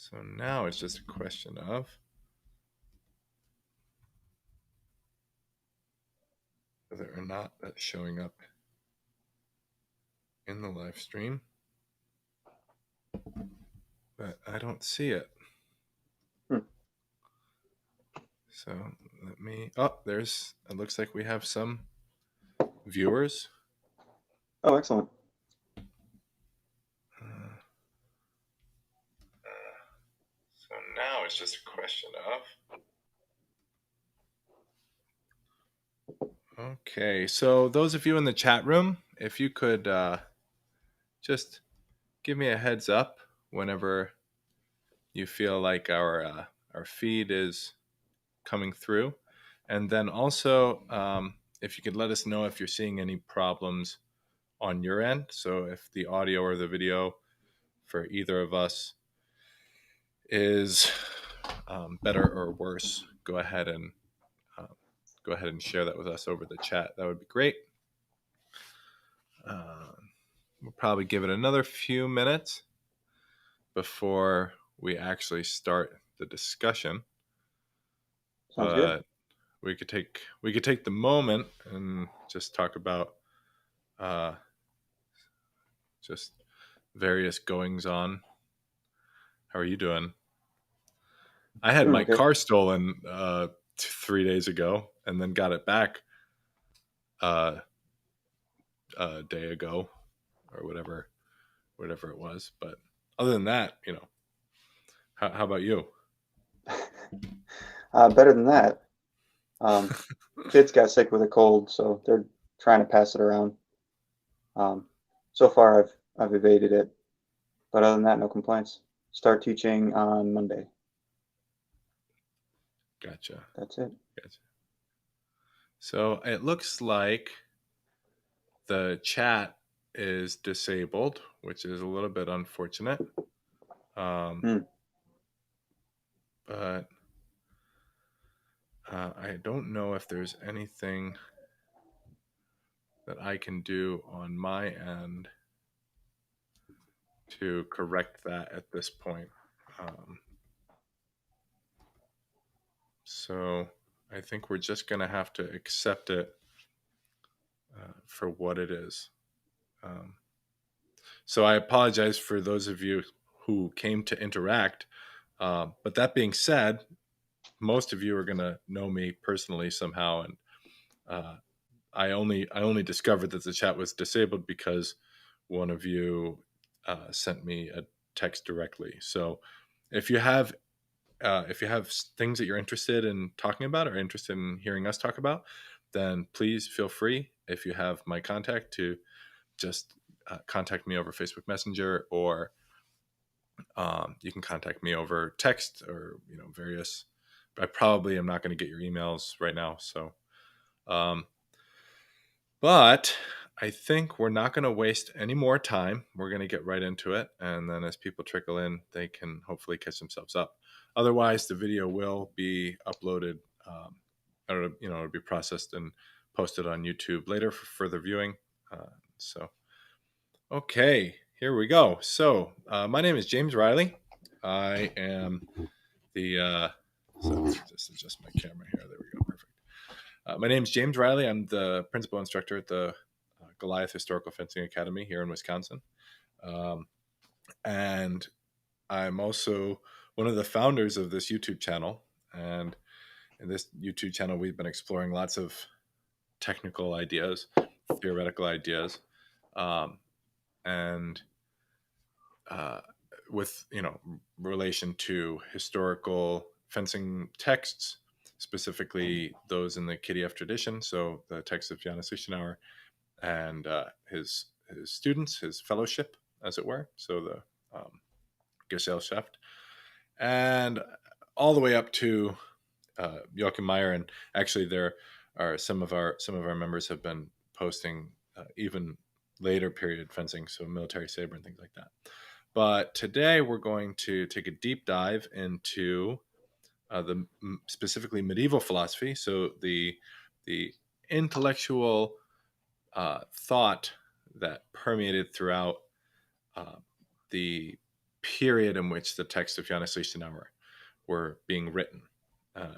So now it's just a question of whether or not that's showing up in the live stream. But I don't see it. So let me, it looks like we have some viewers. Oh, excellent. So now it's just a question of, okay, so those of you in the chat room, if you could just give me a heads up whenever you feel like our feed is coming through. And then also, if you could let us know if you're seeing any problems on your end. So if the audio or the video for either of us is better or worse, go ahead and share that with us over the chat. That would be great. We'll probably give it another few minutes before we actually start the discussion. Sounds good. We could take the moment and just talk about just various goings on. How are you doing? I had my Okay. car stolen 3 days ago, and then got it back a day ago, or whatever it was. But other than that, how about you? Better than that. Kids got sick with a cold, so they're trying to pass it around. So far, I've evaded it, but other than that, no complaints. Start teaching on Monday. Gotcha. That's it. Gotcha. So it looks like the chat is disabled, which is a little bit unfortunate. But I don't know if there's anything that I can do on my end to correct that at this point. So I think we're just going to have to accept it for what it is. So I apologize for those of you who came to interact. But that being said, most of you are going to know me personally somehow, and I only discovered that the chat was disabled because one of you sent me a text directly. So if you have things that you're interested in talking about or interested in hearing us talk about, then please feel free, if you have my contact, to just contact me over Facebook Messenger, or you can contact me over text, or various. I probably am not going to get your emails right now, so. But I think we're not going to waste any more time. We're going to get right into it, and then as people trickle in, they can hopefully catch themselves up. Otherwise, the video will be uploaded, or it'll be processed and posted on YouTube later for further viewing. So, okay, here we go. So, my name is James Riley. I am the. So just adjust my camera here. There we go. Perfect. My name is James Riley. I'm the principal instructor at the Goliath Historical Fencing Academy here in Wisconsin. And I'm also one of the founders of this YouTube channel. And in this YouTube channel, we've been exploring lots of technical ideas, theoretical ideas, and with relation to historical fencing texts, specifically those in the KdF tradition. So the text of Johannes Lichtenauer and his students, his fellowship, as it were. So the Gesellschaft, and all the way up to Joachim Meyer. And actually, there are some of our members have been posting even later period fencing, so military saber and things like that. But today we're going to take a deep dive into the specifically medieval philosophy. So the intellectual thought that permeated throughout the period in which the texts of Janus Lichtenauer were being written.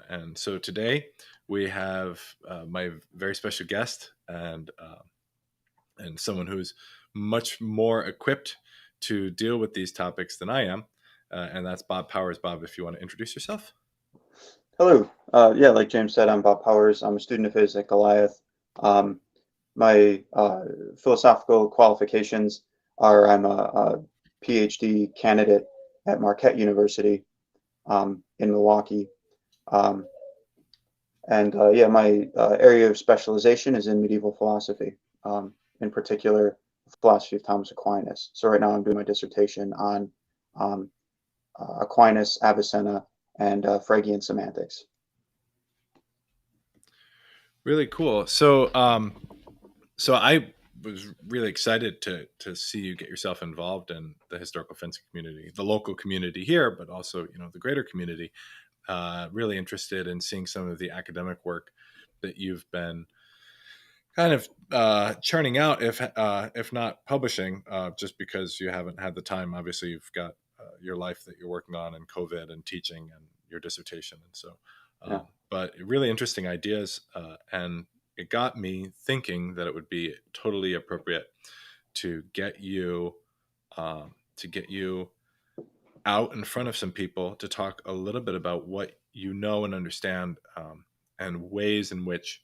And so today we have my very special guest and someone who's much more equipped to deal with these topics than I am. And that's Bob Powers. Bob, if you want to introduce yourself. Hello. Yeah, like James said, I'm Bob Powers. I'm a student of his at Goliath. My philosophical qualifications are I'm a PhD candidate at Marquette University in Milwaukee. Yeah, my area of specialization is in medieval philosophy, in particular, the philosophy of Thomas Aquinas. So right now I'm doing my dissertation on Aquinas, Avicenna, and Phrygian semantics. Really cool. So I was really excited to see you get yourself involved in the historical fencing community, the local community here, but also, you know, the greater community. Really interested in seeing some of the academic work that you've been kind of churning out, if not publishing, just because you haven't had the time. Obviously, you've got your life that you're working on, and COVID, and teaching, and your dissertation, and so. Yeah. But really interesting ideas, and it got me thinking that it would be totally appropriate to get you out in front of some people to talk a little bit about what you know and understand, and ways in which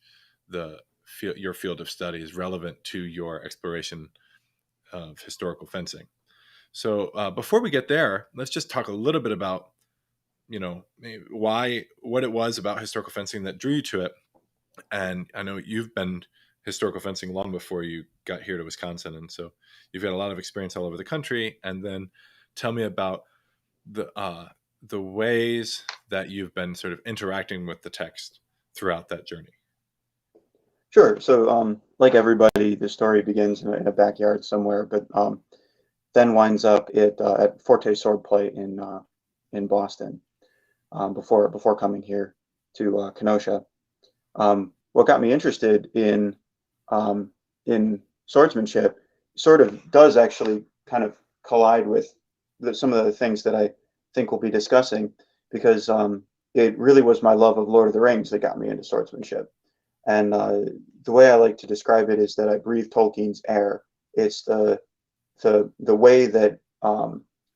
your field of study is relevant to your exploration of historical fencing. So before we get there, let's just talk a little bit about, you know, what it was about historical fencing that drew you to it. And I know you've been historical fencing long before you got here to Wisconsin, and so you've got a lot of experience all over the country. And then tell me about the ways that you've been sort of interacting with the text throughout that journey. Sure. So, like everybody, the story begins in a backyard somewhere, but then winds up at Forte Swordplay in Boston before coming here to Kenosha. What got me interested in swordsmanship sort of does actually kind of collide with some of the things that I think we'll be discussing, because it really was my love of Lord of the Rings that got me into swordsmanship. And the way I like to describe it is that I breathe Tolkien's air. It's the way that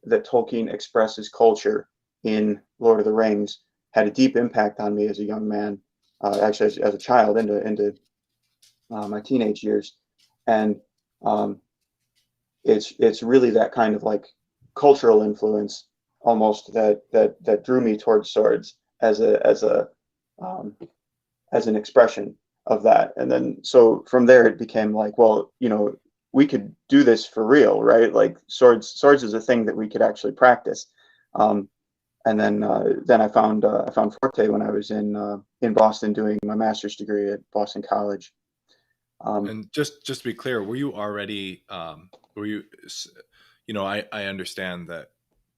that Tolkien expresses culture in Lord of the Rings had a deep impact on me as a young man, actually as a child into my teenage years. And it's really that kind of like cultural influence almost that drew me towards swords as an expression of that. And then so from there it became like, well, you know, we could do this for real, right? Like swords is a thing that we could actually practice. And then I found Forte when I was in Boston doing my master's degree at Boston College. And just to be clear, were you already you know, I understand that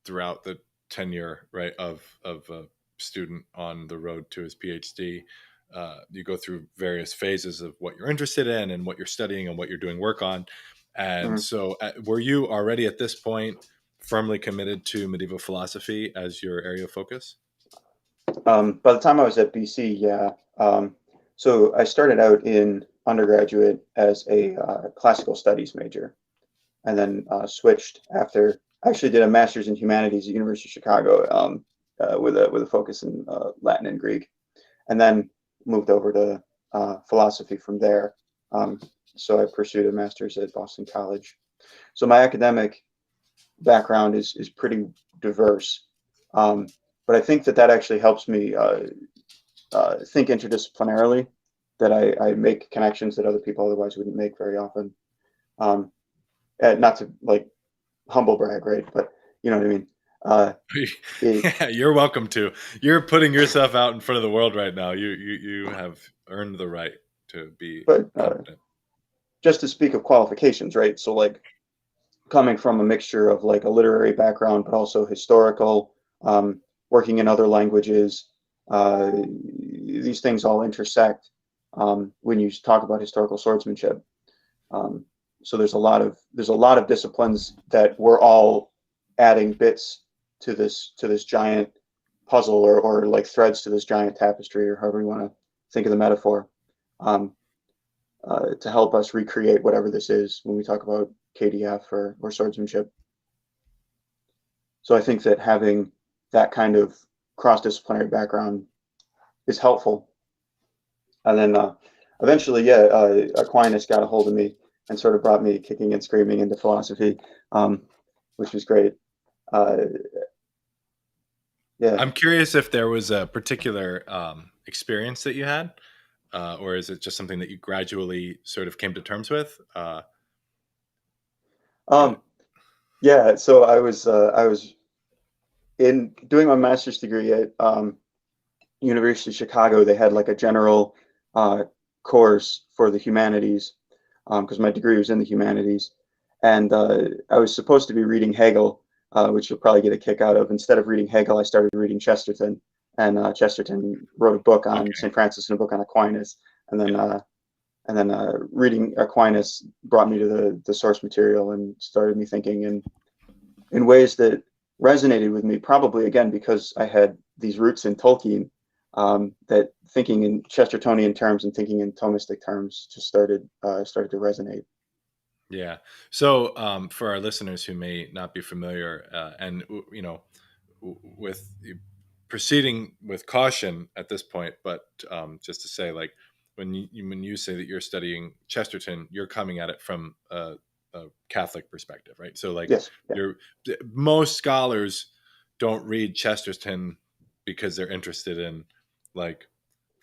throughout the tenure, right, of a student on the road to his PhD, you go through various phases of what you're interested in and what you're studying and what you're doing work on. And so were you already at this point firmly committed to medieval philosophy as your area of focus? By the time I was at BC, yeah. So I started out in undergraduate as a classical studies major, and then switched after. I actually did a master's in humanities at University of Chicago, with a focus in Latin and Greek, and then moved over to philosophy from there. So I pursued a master's at Boston College. So my academic background is pretty diverse, but I think that actually helps me think interdisciplinarily. That I make connections that other people otherwise wouldn't make very often. Not to like humble brag, right? But you know what I mean. Yeah, you're welcome to. You're putting yourself out in front of the world right now. You have earned the right to be confident. Just to speak of qualifications, right? So like coming from a mixture of like a literary background, but also historical, working in other languages, these things all intersect when you talk about historical swordsmanship. So there's a lot of disciplines that we're all adding bits to this giant puzzle, or like threads to this giant tapestry, or however you want to think of the metaphor, to help us recreate whatever this is when we talk about KdF or swordsmanship. So I think that having that kind of cross-disciplinary background is helpful. And then eventually, yeah, Aquinas got a hold of me and sort of brought me kicking and screaming into philosophy, which was great. Yeah. I'm curious if there was a particular experience that you had, or is it just something that you gradually sort of came to terms with? Yeah. So I was in doing my master's degree at University of Chicago. They had like a general course for the humanities, because my degree was in the humanities, and I was supposed to be reading Hegel, which you'll probably get a kick out of. Instead of reading Hegel, I started reading Chesterton, and Chesterton wrote a book on Okay. St. Francis and a book on Aquinas, and then Yeah. reading Aquinas brought me to the source material and started me thinking in ways that resonated with me, probably again because I had these roots in Tolkien, that thinking in Chestertonian terms and thinking in Thomistic terms just started to resonate. Yeah. So for our listeners who may not be familiar, and with proceeding with caution at this point, but just to say, like when you say that you're studying Chesterton, you're coming at it from a Catholic perspective, right? So like Yes. Yeah. you're most scholars don't read Chesterton because they're interested in like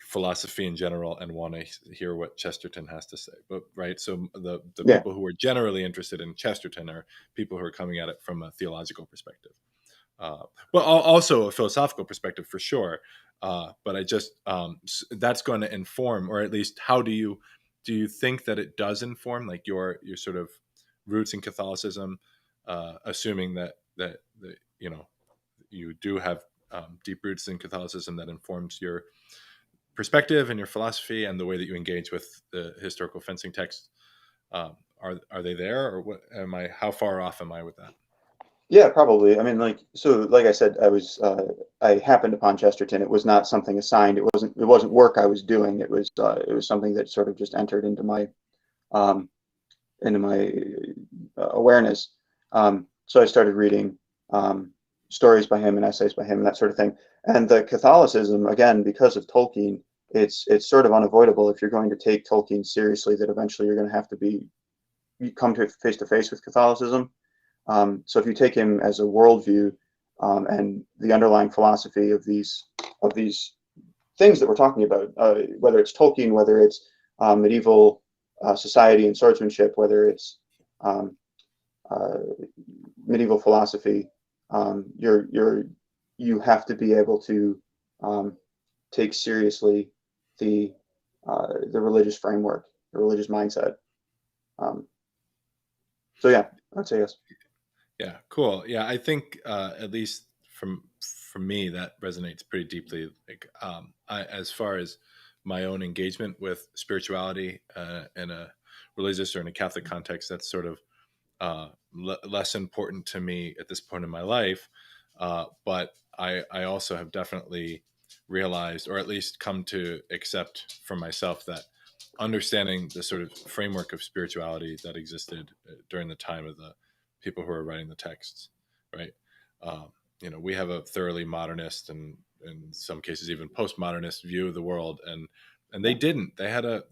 philosophy in general and want to hear what Chesterton has to say. But right, so the Yeah. people who are generally interested in Chesterton are people who are coming at it from a theological perspective, but also a philosophical perspective for sure. But I just that's going to inform, or at least how do you think that it does inform like your sort of roots in Catholicism, assuming that you do have deep roots in Catholicism that informs your perspective and your philosophy and the way that you engage with the historical fencing texts. Are they there, or what am I? How far off am I with that? Yeah, probably. I mean, like I said, I happened upon Chesterton. It was not something assigned. It wasn't work I was doing. It was something that sort of just entered um, into my awareness. So I started reading stories by him and essays by him and that sort of thing. And the Catholicism, again, because of Tolkien, it's sort of unavoidable if you're going to take Tolkien seriously, that eventually you're going to have to come to face with Catholicism. So if you take him as a worldview, and the underlying philosophy of these things that we're talking about, whether it's Tolkien, whether it's medieval society and swordsmanship, whether it's um, uh, medieval philosophy, you have to be able to take seriously the religious framework, the religious mindset. Um, so yeah, I'd say yes. Yeah, cool. Yeah, I think at least from me that resonates pretty deeply. Like as far as my own engagement with spirituality in a religious or in a Catholic context, that's sort of less important to me at this point in my life. But I also have definitely realized, or at least come to accept for myself, that understanding the sort of framework of spirituality that existed during the time of the people who are writing the texts, right? We have a thoroughly modernist and in some cases even postmodernist view of the world, and they Yeah. didn't. They had a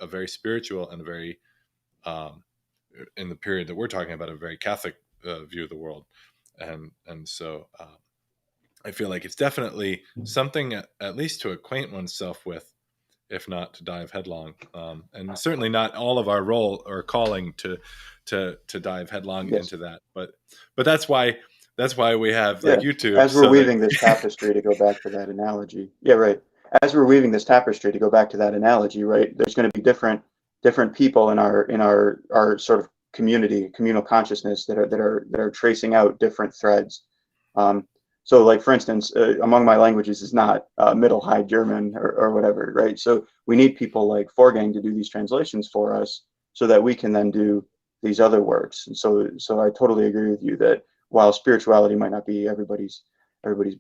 very spiritual and a very um, in the period that we're talking about, a very Catholic view of the world, and so I feel like it's definitely something at least to acquaint oneself with, if not to dive headlong, and certainly not all of our role or calling to dive headlong Yes. into that. But that's why we have like Yeah. YouTube, As we're so that weaving this tapestry, to go back to that analogy. Yeah, right. As we're weaving this tapestry, to go back to that analogy, right? There's going to be different people in our sort of communal consciousness that are tracing out different threads. Um, so, like for instance, among my languages is not Middle High German or whatever, right? So we need people like Forgang to do these translations for us, so that we can then do these other works. And so I totally agree with you that while spirituality might not be everybody's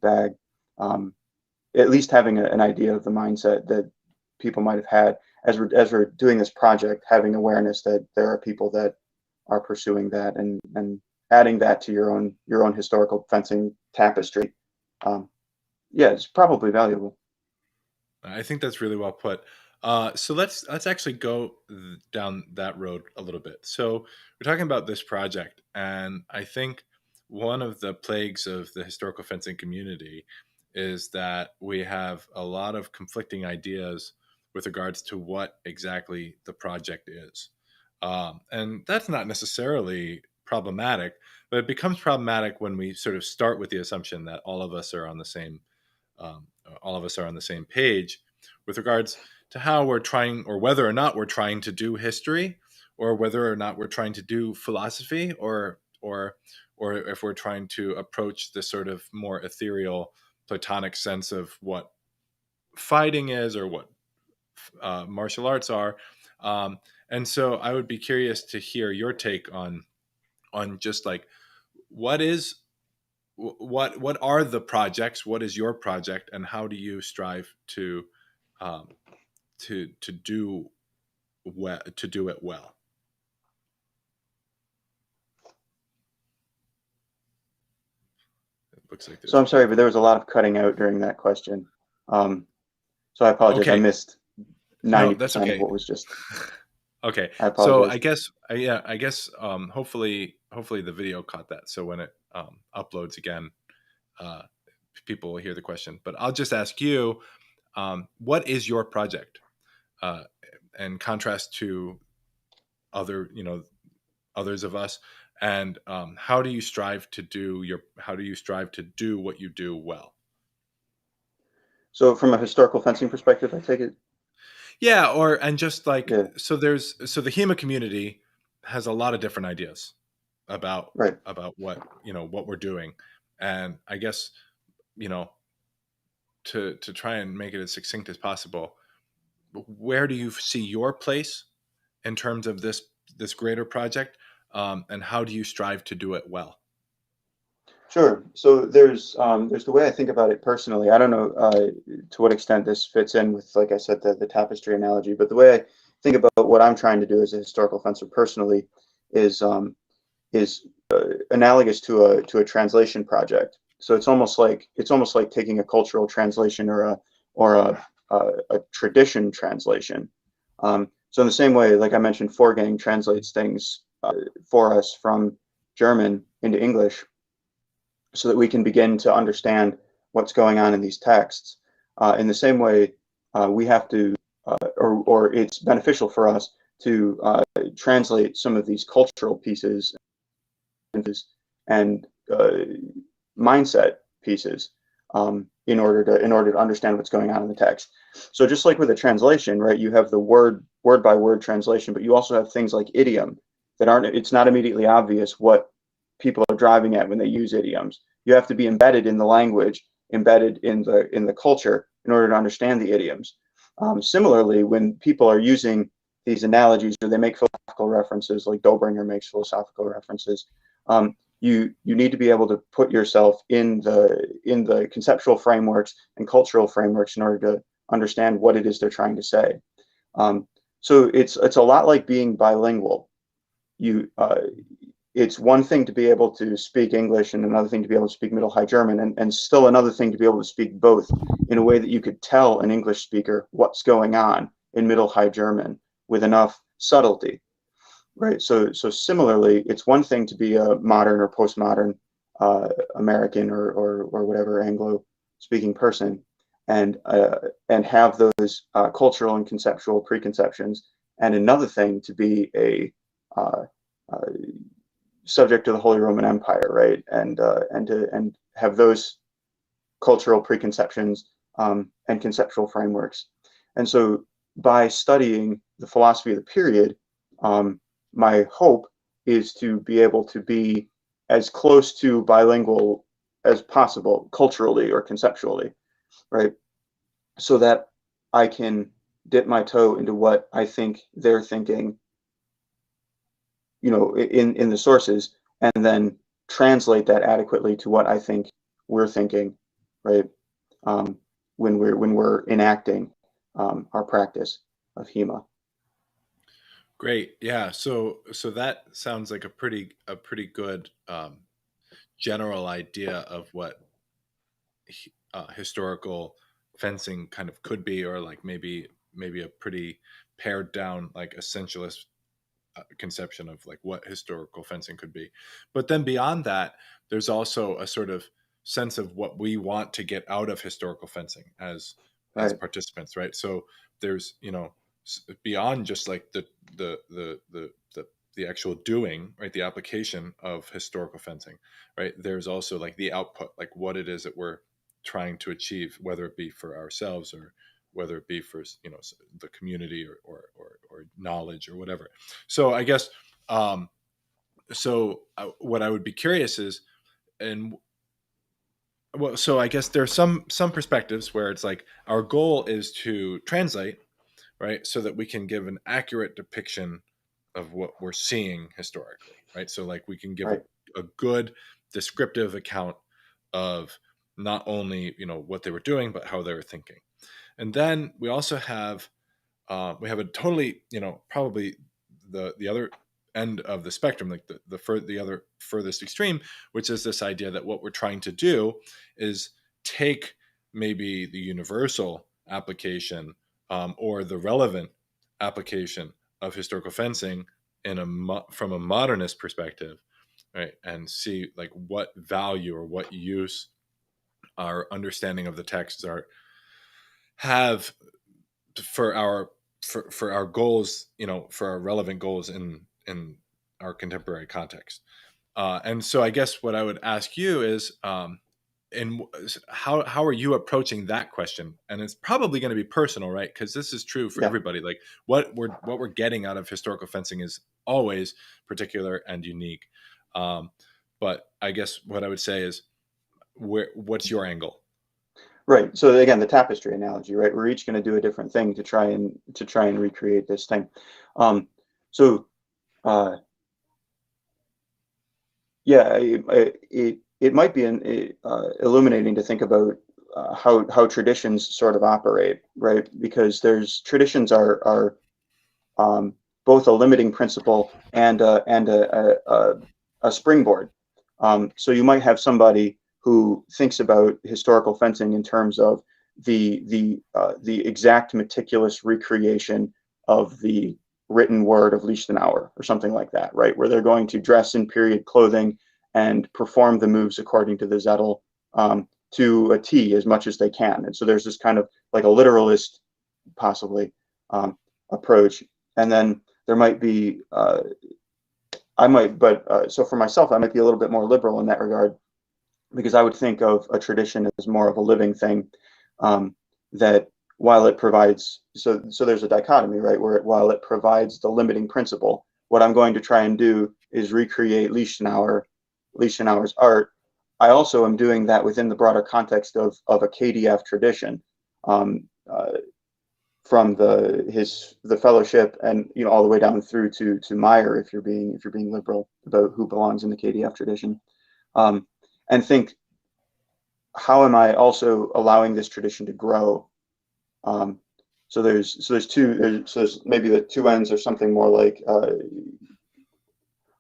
bag, at least having an idea of the mindset that people might have had as we're doing this project, having awareness that there are people that are pursuing that, and adding that to your own historical fencing tapestry. Yeah, it's probably valuable. I think that's really well put. So let's actually go down that road a little bit. So we're talking about this project, and I think one of the plagues of the historical fencing community is that we have a lot of conflicting ideas with regards to what exactly the project is, and that's not necessarily problematic, but it becomes problematic when we sort of start with the assumption that all of us are on the same page with regards to how we're trying, or whether or not we're trying to do history, or whether or not we're trying to do philosophy, or if we're trying to approach this sort of more ethereal platonic sense of what fighting is, or what martial arts are. And so I would be curious to hear your take on just like what is what are the projects, what is your project, and how do you strive to um, to do it well. It looks like So there's I'm a sorry, bit but of there was a lot of cutting out during that question. So I apologize. I okay. missed No, that's 90% of okay. what was just. Okay, I so apologize. I guess hopefully the video caught that, so when it uploads again, uh, people will hear the question. But I'll just ask you, what is your project, uh, in contrast to other, others of us, and how do you strive to do what you do well? So from a historical fencing perspective, I take it. Yeah, and just like, Yeah. so the HEMA community has a lot of different ideas about Right. what, what we're doing, and I guess, you know to try and make it as succinct as possible, where do you see your place in terms of this greater project, and how do you strive to do it well? Sure. So there's the way I think about it personally. I don't know to what extent this fits in with, like I said, the tapestry analogy, but the way I think about what I'm trying to do as a historical fencer personally is analogous to a translation project. So it's almost like taking a cultural translation or a tradition translation. So in the same way, like I mentioned, Forgang translates things for us from German into English, so that we can begin to understand what's going on in these texts. In the same way, we have to, or it's beneficial for us to translate some of these cultural pieces and mindset pieces, in order to understand what's going on in the text. So just like with a translation, right, you have the word by word translation, but you also have things like idiom that aren't. It's not immediately obvious what people are driving at when they use idioms. You have to be embedded in the language, embedded in the culture, in order to understand the idioms. Similarly, when people are using these analogies, or they make philosophical references, like Dobringer makes philosophical references, you need to be able to put yourself in the conceptual frameworks and cultural frameworks in order to understand what it is they're trying to say. So it's a lot like being bilingual. It's one thing to be able to speak English, and another thing to be able to speak Middle High German, and still another thing to be able to speak both in a way that you could tell an English speaker what's going on in Middle High German with enough subtlety. Right. So similarly, it's one thing to be a modern or postmodern American or whatever Anglo-speaking person, and have those cultural and conceptual preconceptions, and another thing to be a subject to the Holy Roman Empire, right, and have those cultural preconceptions and conceptual frameworks. And so by studying the philosophy of the period, my hope is to be able to be as close to bilingual as possible, culturally or conceptually, right? So that I can dip my toe into what I think they're thinking, in the sources, and then translate that adequately to what I think we're thinking, right? When we're enacting our practice of HEMA. Great. Yeah. So that sounds like a pretty good general idea of what historical fencing kind of could be, or like maybe a pretty pared down, like essentialist conception of like what historical fencing could be. But then beyond that, there's also a sort of sense of what we want to get out of historical fencing as Right. participants, right? So there's, beyond just like the actual doing, right, the application of historical fencing, right, there's also like the output, like what it is that we're trying to achieve, whether it be for ourselves or whether it be for the community or knowledge or whatever. So I guess what I would be curious is, and well, so I guess there's some perspectives where it's like our goal is to translate, right, so that we can give an accurate depiction of what we're seeing historically, right? So like we can give Right. a good descriptive account of not only what they were doing, but how they were thinking. And then we also have we have a totally, probably the other end of the spectrum, like the other furthest extreme, which is this idea that what we're trying to do is take maybe the universal application or the relevant application of historical fencing from a modernist perspective, right, and see like what value or what use our understanding of the texts have for our goals, for our relevant goals in our contemporary context. And so I guess what I would ask you is, and how are you approaching that question? And it's probably going to be personal, right? Because this is true for Yeah. everybody. Like what we're getting out of historical fencing is always particular and unique. But I guess what I would say is, what's your angle? Right. So again, the tapestry analogy, right? We're each going to do a different thing to try and recreate this thing. Um, so yeah, it might be illuminating to think about how traditions sort of operate, right? Because there's traditions are both a limiting principle and a springboard. So you might have somebody who thinks about historical fencing in terms of the exact meticulous recreation of the written word of Lichtenauer or something like that, right? Where they're going to dress in period clothing and perform the moves according to the Zettel to a T as much as they can. And so there's this kind of like a literalist, possibly, approach. And then there might be, so for myself, I might be a little bit more liberal in that regard, because I would think of a tradition as more of a living thing, that while it provides, so there's a dichotomy, right, where while it provides the limiting principle, what I'm going to try and do is recreate Lichtenauer's art. I also am doing that within the broader context of a KdF tradition, from the fellowship and all the way down through to Meyer, if you're being liberal about who belongs in the KdF tradition, and think, how am I also allowing this tradition to grow? So there's maybe the two ends are something more like,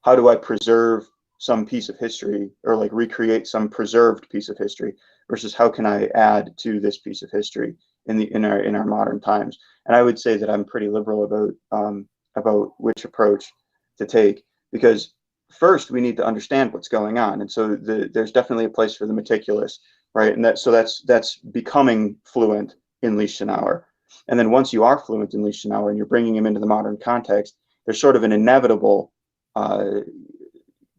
how do I preserve some piece of history, or like recreate some preserved piece of history, versus how can I add to this piece of history in our modern times? And I would say that I'm pretty liberal about which approach to take, because first we need to understand what's going on, and so there's definitely a place for the meticulous, right? And that's becoming fluent in Lichtenauer. And then once you are fluent in Lichtenauer and you're bringing him into the modern context, there's sort of an inevitable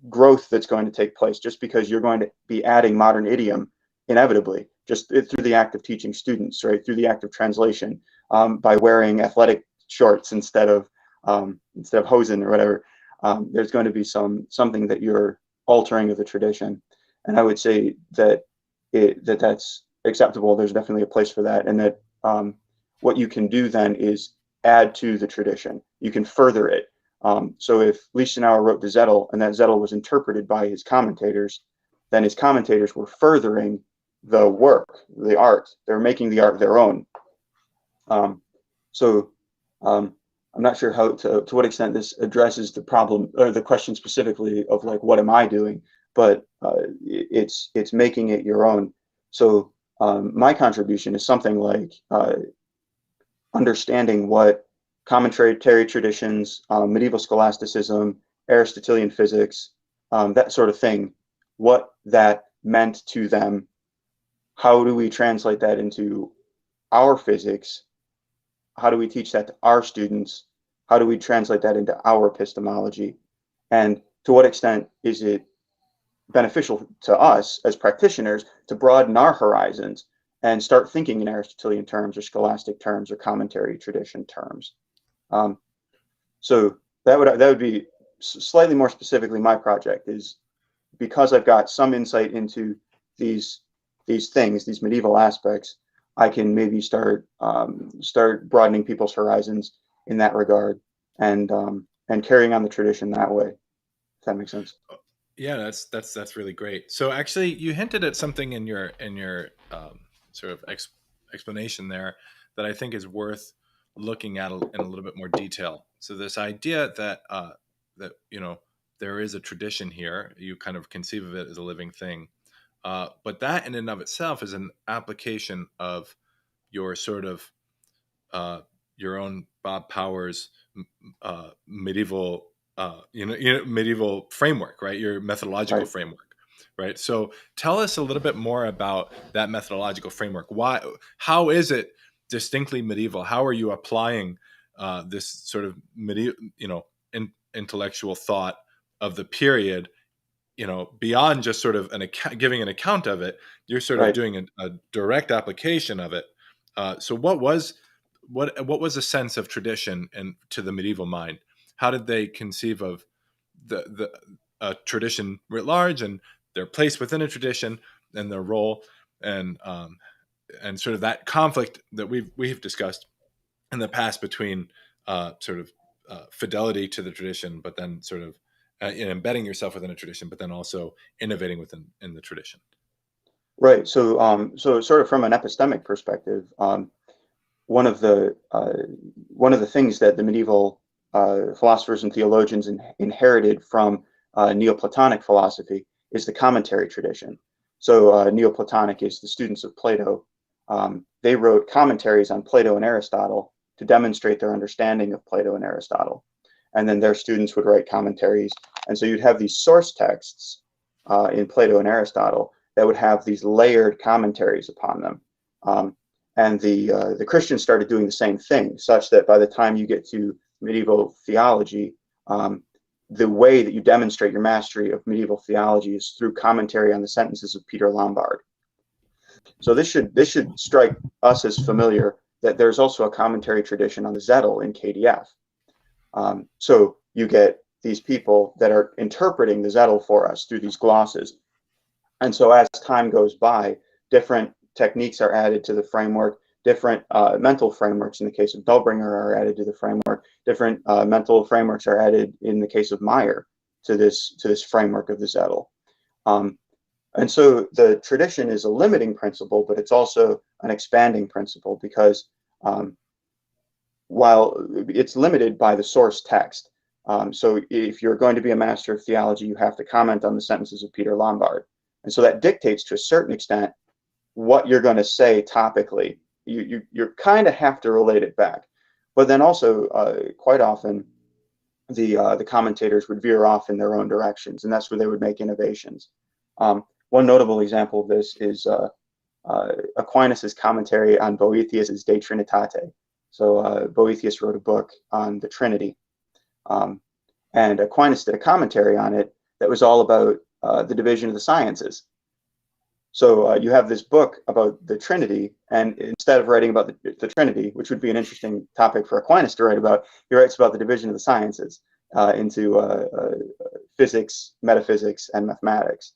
growth that's going to take place, just because you're going to be adding modern idiom inevitably, just through the act of teaching students, right? Through the act of translation, by wearing athletic shorts instead of hosen or whatever. There's going to be something that you're altering of the tradition, and I would say that that's acceptable. There's definitely a place for that, and that what you can do then is add to the tradition. You can further it. So if Liechtenauer wrote the Zettel and that Zettel was interpreted by his commentators, then his commentators were furthering the work, the art. They're making the art their own. So I'm not sure how to what extent this addresses the problem or the question specifically of like, what am I doing? But it's making it your own. So my contribution is something like understanding what commentary traditions, medieval scholasticism, Aristotelian physics, that sort of thing, what that meant to them. How do we translate that into our physics? How do we teach that to our students? How do we translate that into our epistemology? And to what extent is it beneficial to us as practitioners to broaden our horizons and start thinking in Aristotelian terms or scholastic terms or commentary tradition terms? So that would be slightly more specifically my project, is because I've got some insight into these things, these medieval aspects. I can maybe start broadening people's horizons in that regard, and carrying on the tradition that way. If that makes sense. Yeah, that's really great. So actually, you hinted at something in your sort of explanation there that I think is worth looking at in a little bit more detail. So this idea that that there is a tradition here, you kind of conceive of it as a living thing, but that in and of itself is an application of your sort of your own Bob Powers medieval medieval framework, right? Your methodological Right. framework, right? So tell us a little bit more about that methodological framework. Why? How is it distinctly medieval? How are you applying this sort of medieval, intellectual thought of the period? Beyond just sort of giving an account of it, you're sort of Right. doing a direct application of it. So what was the sense of tradition and to the medieval mind? How did they conceive of the tradition writ large and their place within a tradition and their role, and sort of that conflict that we've discussed in the past between sort of fidelity to the tradition, but then sort of embedding yourself within a tradition, but then also innovating within in the tradition. Right. So sort of from an epistemic perspective, one of the things that the medieval philosophers and theologians inherited from Neoplatonic philosophy is the commentary tradition. So Neoplatonic is the students of Plato. They wrote commentaries on Plato and Aristotle to demonstrate their understanding of Plato and Aristotle, and then their students would write commentaries. And so you'd have these source texts in Plato and Aristotle that would have these layered commentaries upon them. And the Christians started doing the same thing, such that by the time you get to medieval theology, the way that you demonstrate your mastery of medieval theology is through commentary on the sentences of Peter Lombard. So this should strike us as familiar that there's also a commentary tradition on the Zettel in KdF. So you get these people that are interpreting the Zettel for us through these glosses. And so as time goes by, different techniques are added to the framework, different mental frameworks in the case of Dullbringer are added to the framework, different mental frameworks are added in the case of Meyer to this framework of the Zettel. And so the tradition is a limiting principle, but it's also an expanding principle, because while it's limited by the source text. So if you're going to be a master of theology, you have to comment on the sentences of Peter Lombard. And so that dictates to a certain extent what you're going to say topically. You kind of have to relate it back. But then also, quite often, the commentators would veer off in their own directions, and that's where they would make innovations. One notable example of this is Aquinas' commentary on Boethius' De Trinitate. So Boethius wrote a book on the Trinity, and Aquinas did a commentary on it that was all about the division of the sciences. So you have this book about the Trinity, and instead of writing about the Trinity, which would be an interesting topic for Aquinas to write about, he writes about the division of the sciences into physics, metaphysics, and mathematics.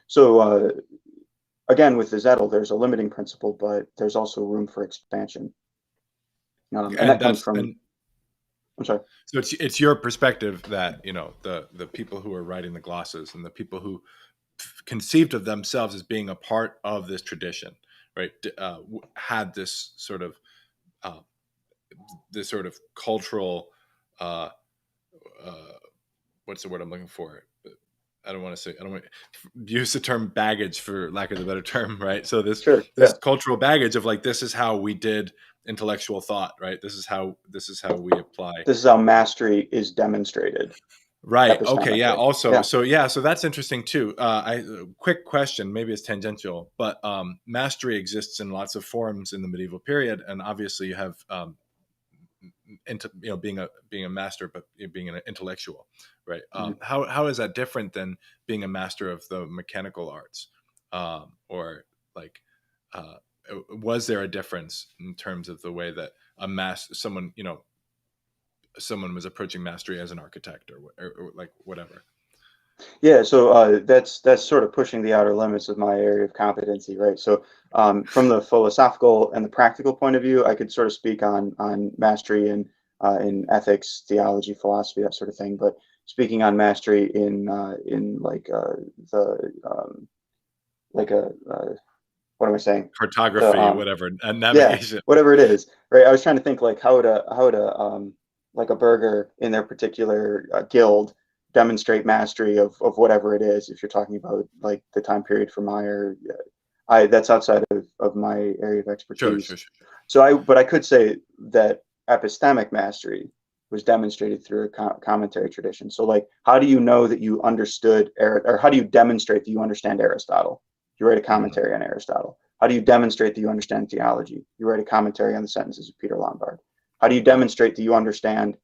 So again, with the Zettel, there's a limiting principle, but there's also room for expansion. And that comes from... I'm sorry. So it's your perspective that, you know, the people who are writing the glosses and the people who conceived of themselves as being a part of this tradition, right, had uh, this sort of cultural, uh, uh, what's the word I'm looking for? I don't want to say, I don't want to use the term baggage for lack of a better term, right? So Sure. this Yeah. cultural baggage of like, this is how we did intellectual thought, right? This is how we apply. This is how mastery is demonstrated Right. Okay. Yeah. epistemically. Also, Yeah. so that's interesting too. Quick question, maybe it's tangential, but mastery exists in lots of forms in the medieval period, and obviously you have being a master, but being an intellectual, right? Mhm. How is that different than being a master of the mechanical arts, or like, uh, was there a difference in terms of the way that someone was approaching mastery as an architect, or like whatever? Yeah, so that's sort of pushing the outer limits of my area of competency, right? So from the philosophical and the practical point of view, I could sort of speak on mastery in ethics, theology, philosophy, that sort of thing. But speaking on mastery in the like a what am I saying? The Cartography, whatever, and Yeah, navigation. whatever it is, right? I was trying to think like how would a like a burger in their particular guild demonstrate mastery of whatever it is. If you're talking about like the time period for Meyer, I that's outside of my area of Sure, sure, expertise. sure, sure. So but I could say that epistemic mastery was demonstrated through a commentary tradition. So like, how do you know that you understood or how do you demonstrate that you understand Aristotle? You write a Mhm. commentary on Aristotle. How do you demonstrate that you understand theology? You write a commentary on the sentences of Peter Lombard. How do you Right, demonstrate that you understand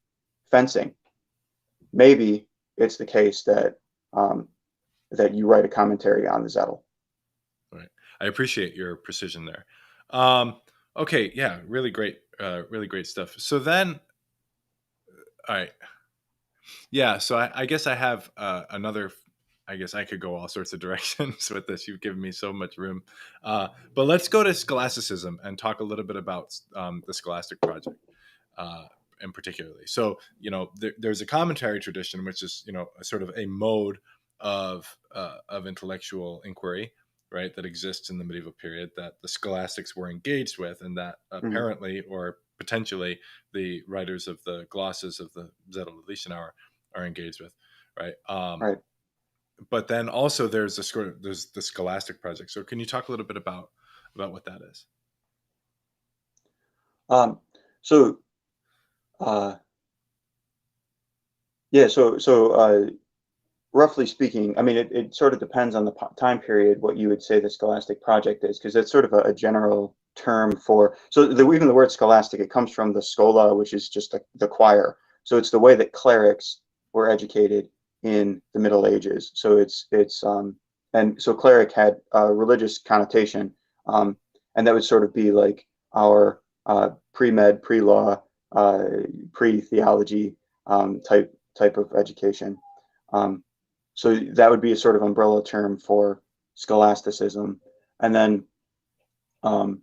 fencing? Maybe it's the case um, that you write a commentary on the Zettel. right. I appreciate your precision there. Um, okay, yeah, really great stuff. So then, all right, yeah. So I guess I have another. I guess I could go all sorts of directions with this. You've given me so much room. But let's go to scholasticism and talk a little bit about the scholastic project, in particularly. So, there's a commentary tradition, which is, a sort of a mode of intellectual inquiry, right, that exists in the medieval period that the scholastics were engaged with, and that Mm-hmm. apparently or potentially the writers of the glosses of the Zettel are engaged with, right? Right. But then also there's the scholastic project. So can you talk a little bit about what that is? Um, so uh, yeah. Roughly speaking, I mean, it sort of depends on the time period what you would say the scholastic project is, because it's sort of a general term for. So even the word scholastic, it comes from the schola, which is just the choir. So it's the way that clerics were educated in the Middle Ages. So and so cleric had a religious connotation, and that would sort of be like our pre-med, pre-law, uh, pre-theology type of education. Um, so that would be a sort of umbrella term for scholasticism. And then um,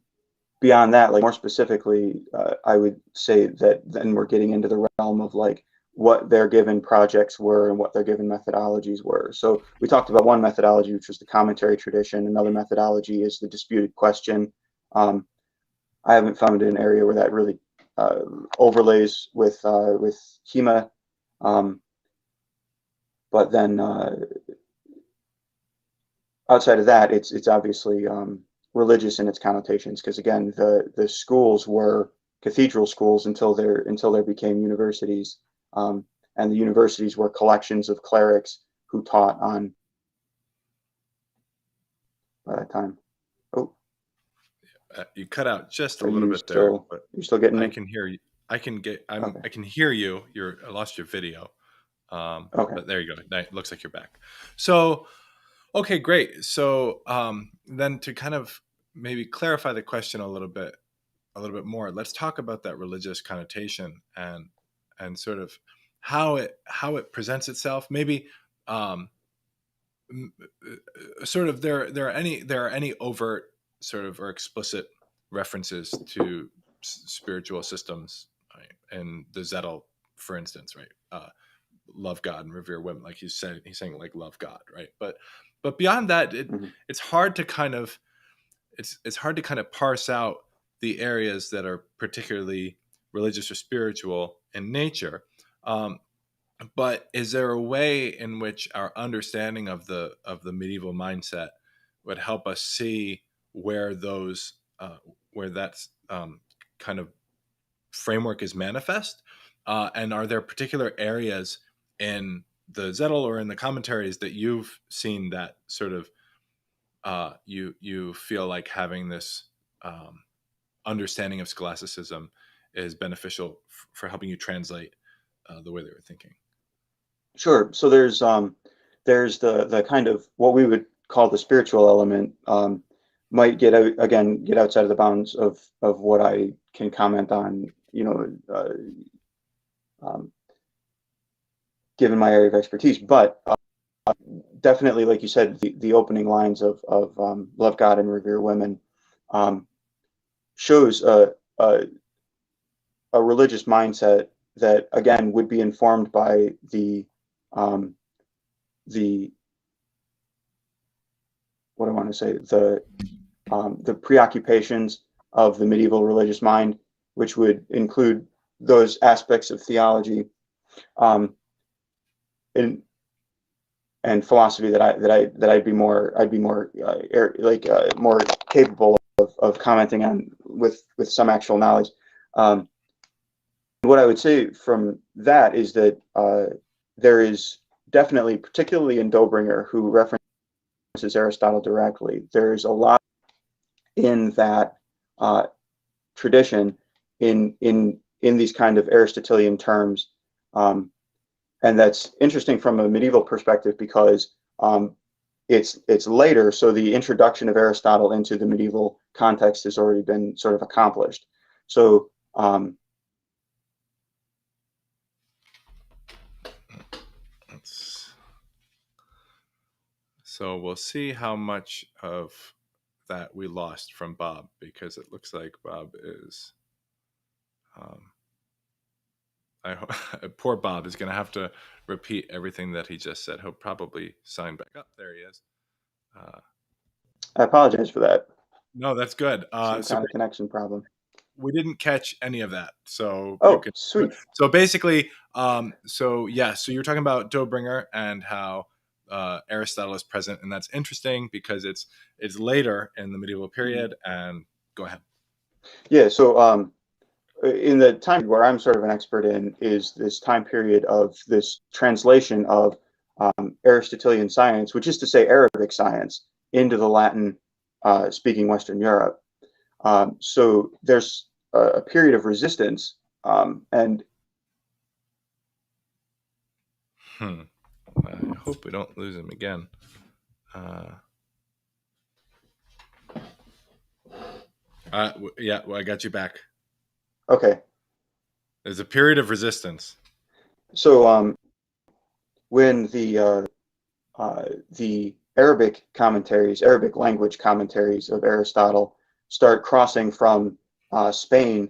beyond that, like more specifically, I would say that then we're getting into the realm of like what their given projects were and what their given methodologies were. So we talked about one methodology, which was the commentary tradition. Another methodology is the disputed question. I haven't found an area where that really uh, overlays with HEMA. Um, but then outside of that, it's obviously religious in its connotations because again, the schools were cathedral schools until they became universities, and the universities were collections of clerics who taught on by that time. Oh, You cut out just a are little you bit there, still but getting I me? can hear you. Okay, I can hear you. I lost your video. okay. But there you go. It looks like you're back. So, okay, great. So, then to kind of maybe clarify the question a little bit more, let's talk about that religious connotation and sort of how it presents itself. Maybe, um, sort of there are any overt sort of or explicit references to spiritual systems, right, in the Zettel for instance, right? Love God and revere women, like he's saying like love God, right? But beyond that, it's hard to kind of it's hard to kind of parse out the areas that are particularly religious or spiritual in nature. But is there a way in which our understanding of the medieval mindset would help us see where those where that's kind of framework is manifest? And are there particular areas in the Zettel or in the commentaries that you've seen that sort of you feel like having this understanding of scholasticism is beneficial for helping you translate the way they were thinking? Sure. So there's the kind of what we would call the spiritual element, might get outside of the bounds of what I can comment on, given my area of expertise. But definitely, like you said, the opening lines of love God and revere women shows a religious mindset that, again, would be informed by the what I want to say, the preoccupations of the medieval religious mind, which would include those aspects of theology and philosophy that I'd be more more capable of commenting on with some actual knowledge. What I would say from that is that there is definitely, particularly in Dobringer, who references Aristotle directly, there's a lot in that tradition in these kind of Aristotelian terms, and that's interesting from a medieval perspective because it's later, so the introduction of Aristotle into the medieval context has already been sort of accomplished. So So we'll see how much of that we lost from Bob, because it looks like Bob is poor Bob is going to have to repeat everything that he just said. He'll probably sign back up. There he is. I apologize for that. No, that's good. Some kind of connection problem. We didn't catch any of that, so sweet. So basically, so you're talking about Dobringer and how Aristotle is present, and that's interesting because it's later in the medieval period. And go ahead. Yeah. So in the time where I'm sort of an expert in is this time period of this translation of Aristotelian science, which is to say Arabic science, into the Latin speaking Western Europe. So there's a period of resistance, and I hope we don't lose him again. I got you back. Okay. There's a period of resistance. So when the Arabic language commentaries of Aristotle start crossing from Spain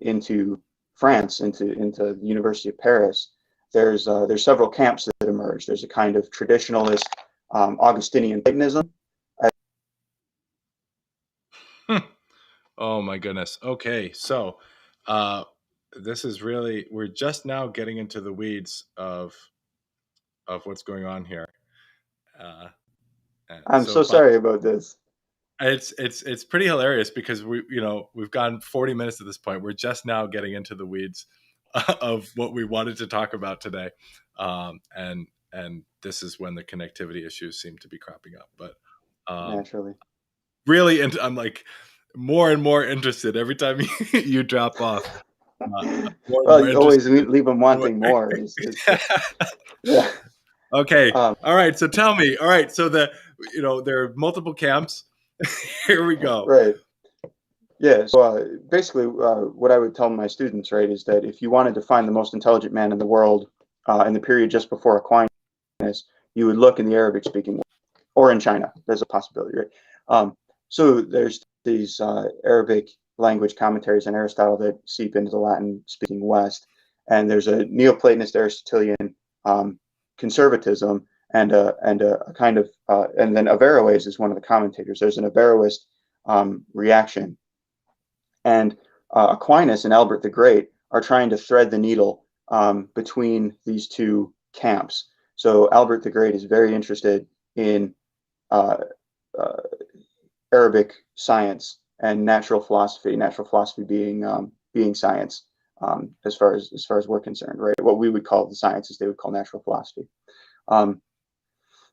into France, into the University of Paris, there's several camps that emerge. There's a kind of traditionalist Augustinian Platonism. Oh my goodness. Okay, so this is really, we're just now getting into the weeds of what's going on here. I'm so sorry about this. It's pretty hilarious because we've gone 40 minutes at this point. We're just now getting into the weeds of what we wanted to talk about today, and this is when the connectivity issues seem to be cropping up. But naturally, really, and I'm like more and more interested every time you drop off. Well, you always leave them wanting more. Yeah. Okay. All right. So tell me. All right. So there are multiple camps. Here we go. Right. Yeah. So basically, what I would tell my students, right, is that if you wanted to find the most intelligent man in the world in the period just before Aquinas, you would look in the Arabic-speaking world, or in China. There's a possibility, right? So there's these Arabic language commentaries on Aristotle that seep into the Latin-speaking West, and there's a Neoplatonist Aristotelian conservatism, and a kind of and then Averroes is one of the commentators. There's an Averroist reaction, and Aquinas and Albert the Great are trying to thread the needle between these two camps. So Albert the Great is very interested in Arabic science and natural philosophy. Natural philosophy being science, as far as we're concerned, right? What we would call the sciences, they would call natural philosophy.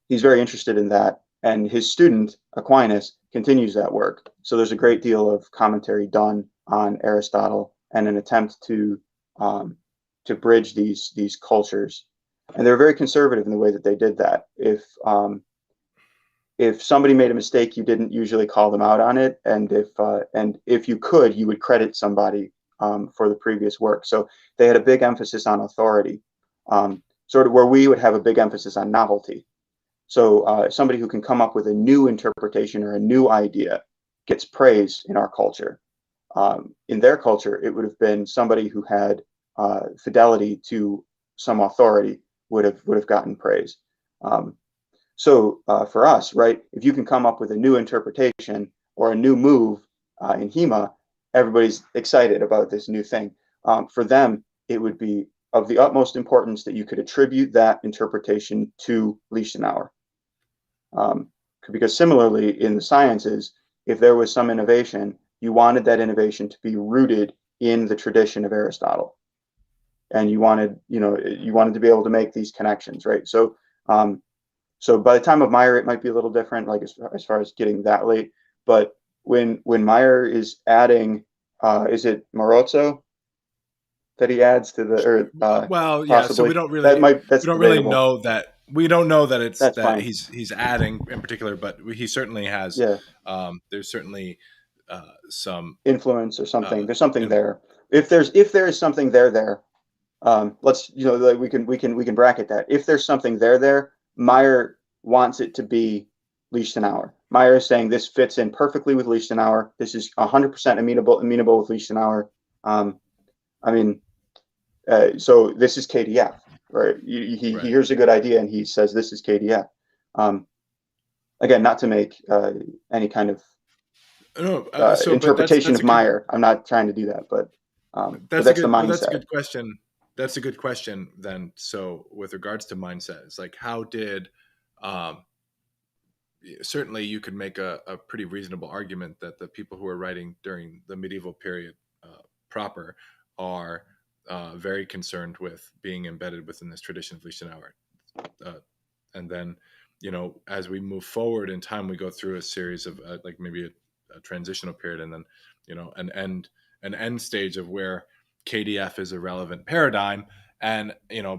He's very interested in that, and his student Aquinas continues that work. So there's a great deal of commentary done on Aristotle and an attempt to bridge these cultures. And they're very conservative in the way that they did that. If somebody made a mistake, you didn't usually call them out on it, and if you could, you would credit somebody for the previous work. So they had a big emphasis on authority, sort of where we would have a big emphasis on novelty. So somebody who can come up with a new interpretation or a new idea gets praise in our culture. In their culture, it would have been somebody who had fidelity to some authority would have gotten praise. So for us, right, if you can come up with a new interpretation or a new move in HEMA, everybody's excited about this new thing. For them, it would be of the utmost importance that you could attribute that interpretation to Lichtenauer. Because similarly, in the sciences, if there was some innovation, you wanted that innovation to be rooted in the tradition of Aristotle. And you wanted to be able to make these connections, right? So so by the time of Meyer, it might be a little different, like as far as getting that late. But when Meyer is adding, is it Marozzo that he adds to the, or well, yeah. possibly? So we don't really That's debatable. know that. We don't know that it's That's that fine. he's adding in particular, but he certainly has. Yeah, There's certainly some influence or something. There's something in, there. If there is something there, let's like we can bracket that. If there's something there, Meyer wants it to be Lichtenauer. Meyer is saying this fits in perfectly with Lichtenauer. This is 100% amenable with Lichtenauer. I mean, so this is KdF, right? He right. hears a good idea and he says this is KdF. Again, not to make any kind of No, but interpretation that's of a good Meyer. I'm not trying to do that, but that's a that's the good well, that's a mindset. good question. That's a good question. Then, so with regards to mindset, it's like how did um, certainly you could make a pretty reasonable argument that the people who are writing during the medieval period proper are very concerned with being embedded within this tradition of Lichtenauer. And then, as we move forward in time, we go through a series of like maybe a transitional period, and then, an end stage of where KdF is a relevant paradigm. And,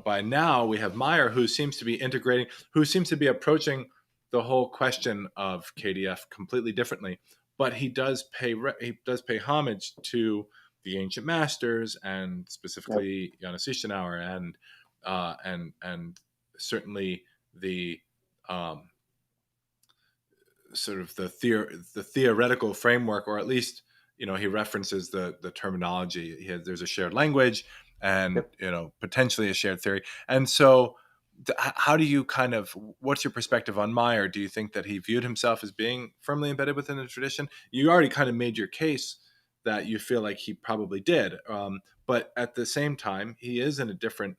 by now we have Meyer, who seems to be integrating, who seems to be approaching the whole question of KdF completely differently, but he does pay homage to the ancient masters, and Yep. specifically Johannes Lichtenauer, and certainly the sort of the theoretical framework, or at least he references the terminology. There's a shared language, and Yep. potentially a shared theory. And so, how do you what's your perspective on Meyer? Do you think that he viewed himself as being firmly embedded within the tradition? You already kind of made your case that you feel like he probably did, but at the same time, he is in a different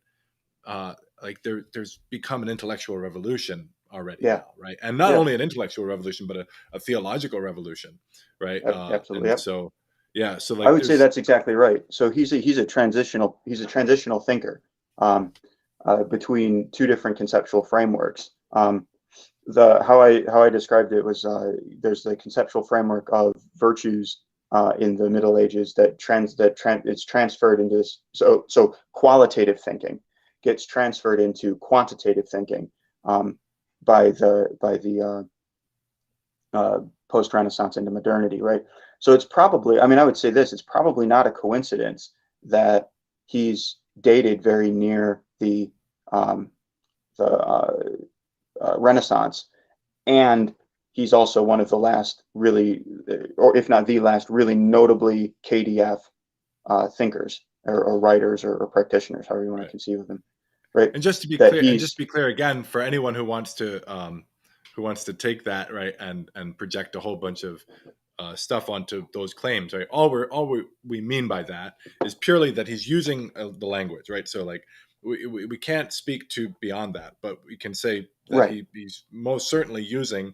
like there's become an intellectual revolution already Yeah. now, right? And not Yeah. only an intellectual revolution, but a theological revolution, right? Absolutely. And Yep. so, yeah, so I like would say there's that's exactly right. So he's a transitional thinker between two different conceptual frameworks. The how I described it was there's the conceptual framework of virtues in the Middle Ages it's transferred into this. So qualitative thinking gets transferred into quantitative thinking by the post-Renaissance into modernity, right? So it's probably, I mean, I would say this, it's probably not a coincidence that he's dated very near the Renaissance, and he's also one of the last really, or if not the last, really notably KdF thinkers. or writers or practitioners, however you want to conceive of them, right? And just to be That clear, he's again, for anyone who wants to take that, right, and project a whole bunch of stuff onto those claims, right? We mean by that is purely that he's using the language, right? So like we can't speak to beyond that, but we can say that right. he's most certainly using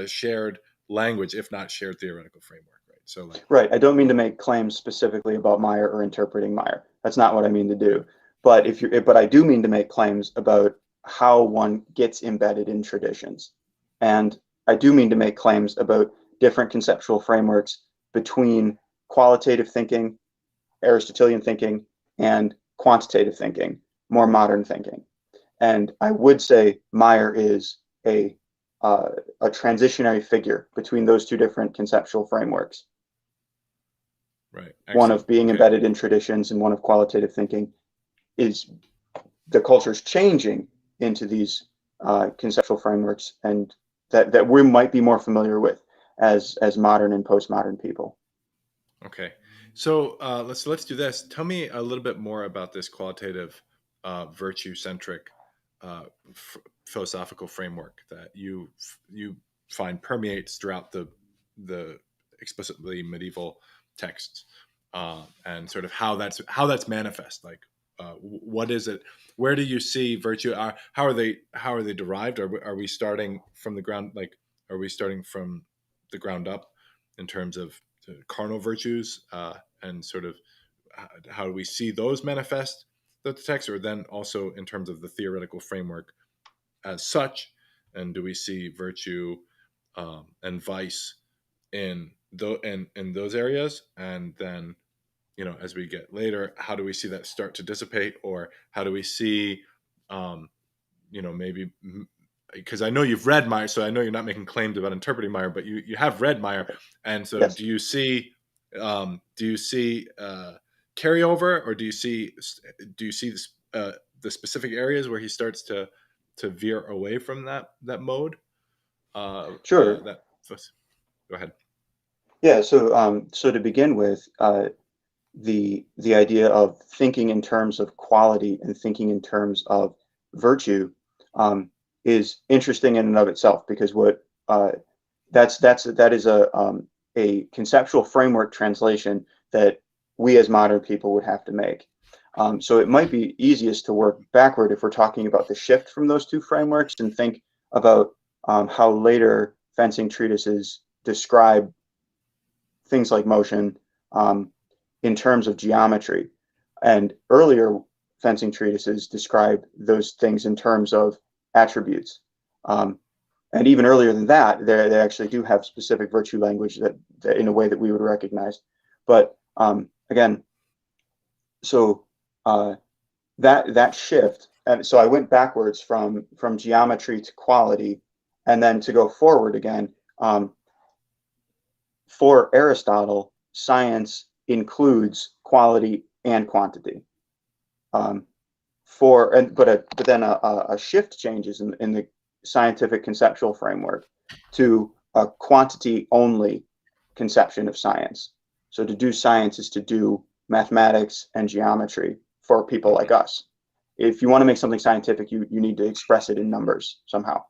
shared language, if not shared theoretical framework, right? So like, Right. I don't mean to make claims specifically about Meyer or interpreting Meyer. That's not what I mean to right, do. But I do mean to make claims about how one gets embedded in traditions. And I do mean to make claims about different conceptual frameworks between qualitative thinking, Aristotelian thinking, and quantitative thinking, more modern thinking. And I would say Meyer is a transitionary figure between those two different conceptual frameworks, right, one of excellent, being okay, embedded in traditions and one of qualitative thinking. Is the culture's changing into these conceptual frameworks, and that we might be more familiar with as modern and postmodern people. okay. So let's do this. Tell me a little bit more about this qualitative, virtue centric philosophical framework that you find permeates throughout the explicitly medieval texts, and sort of how that's manifest. Like, what is it? Where do you see virtue? How are they derived? Are we starting from the ground? Like, are we starting from the ground up in terms of the cardinal virtues, and sort of how do we see those manifest the text, or then also in terms of the theoretical framework as such, and do we see virtue, and vice in those areas, and then as we get later, how do we see that start to dissipate, or how do we see, um, maybe, because I know you've read Meyer, so I know you're not making claims about interpreting Meyer, but you have read Meyer, and so Yes, do you see carryover, or do you see the specific areas where he starts to veer away from that mode? sure. That Go ahead. Yeah. So to begin with, the idea of thinking in terms of quality and thinking in terms of virtue is interesting in and of itself, because what that is a conceptual framework translation that we as modern people would have to make. So it might be easiest to work backward if we're talking about the shift from those two frameworks and think about how later fencing treatises describe things like motion um, in terms of geometry. And earlier fencing treatises describe those things in terms of attributes. Um, and even earlier than that, they actually do have specific virtue language that in a way that we would recognize. But again, so that shift, and so I went backwards from geometry to quality, and then to go forward again. For Aristotle, science includes quality and quantity. Um, but then a shift changes in the scientific conceptual framework to a quantity only conception of science. So to do science is to do mathematics and geometry for people like us. If you want to make something scientific, you need to express it in numbers somehow.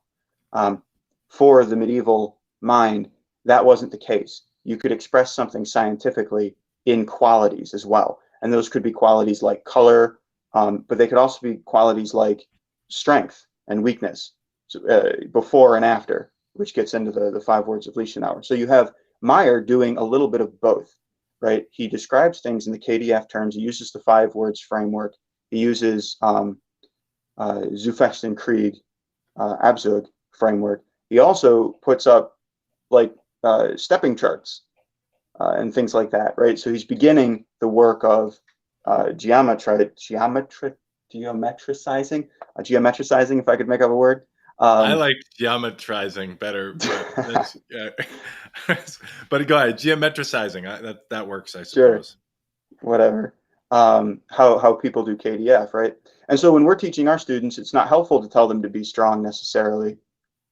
Um, for the medieval mind, that wasn't the case. You could express something scientifically in qualities as well. And those could be qualities like color, but they could also be qualities like strength and weakness, before and after, which gets into the 5 words of Liechtenauer. So you have Meyer doing a little bit of both, right? He describes things in the KdF terms. He uses the 5 words framework. He uses Zufecht and Krieg, Abzug framework. He also puts up like stepping charts and things like that, right? So he's beginning the work of geometricizing, if I could make up a word. I Um, like geometrizing better, but that's yeah. But go ahead, geometricizing. That works, I sure, suppose. whatever. How people do KdF, right? And so when we're teaching our students, it's not helpful to tell them to be strong necessarily,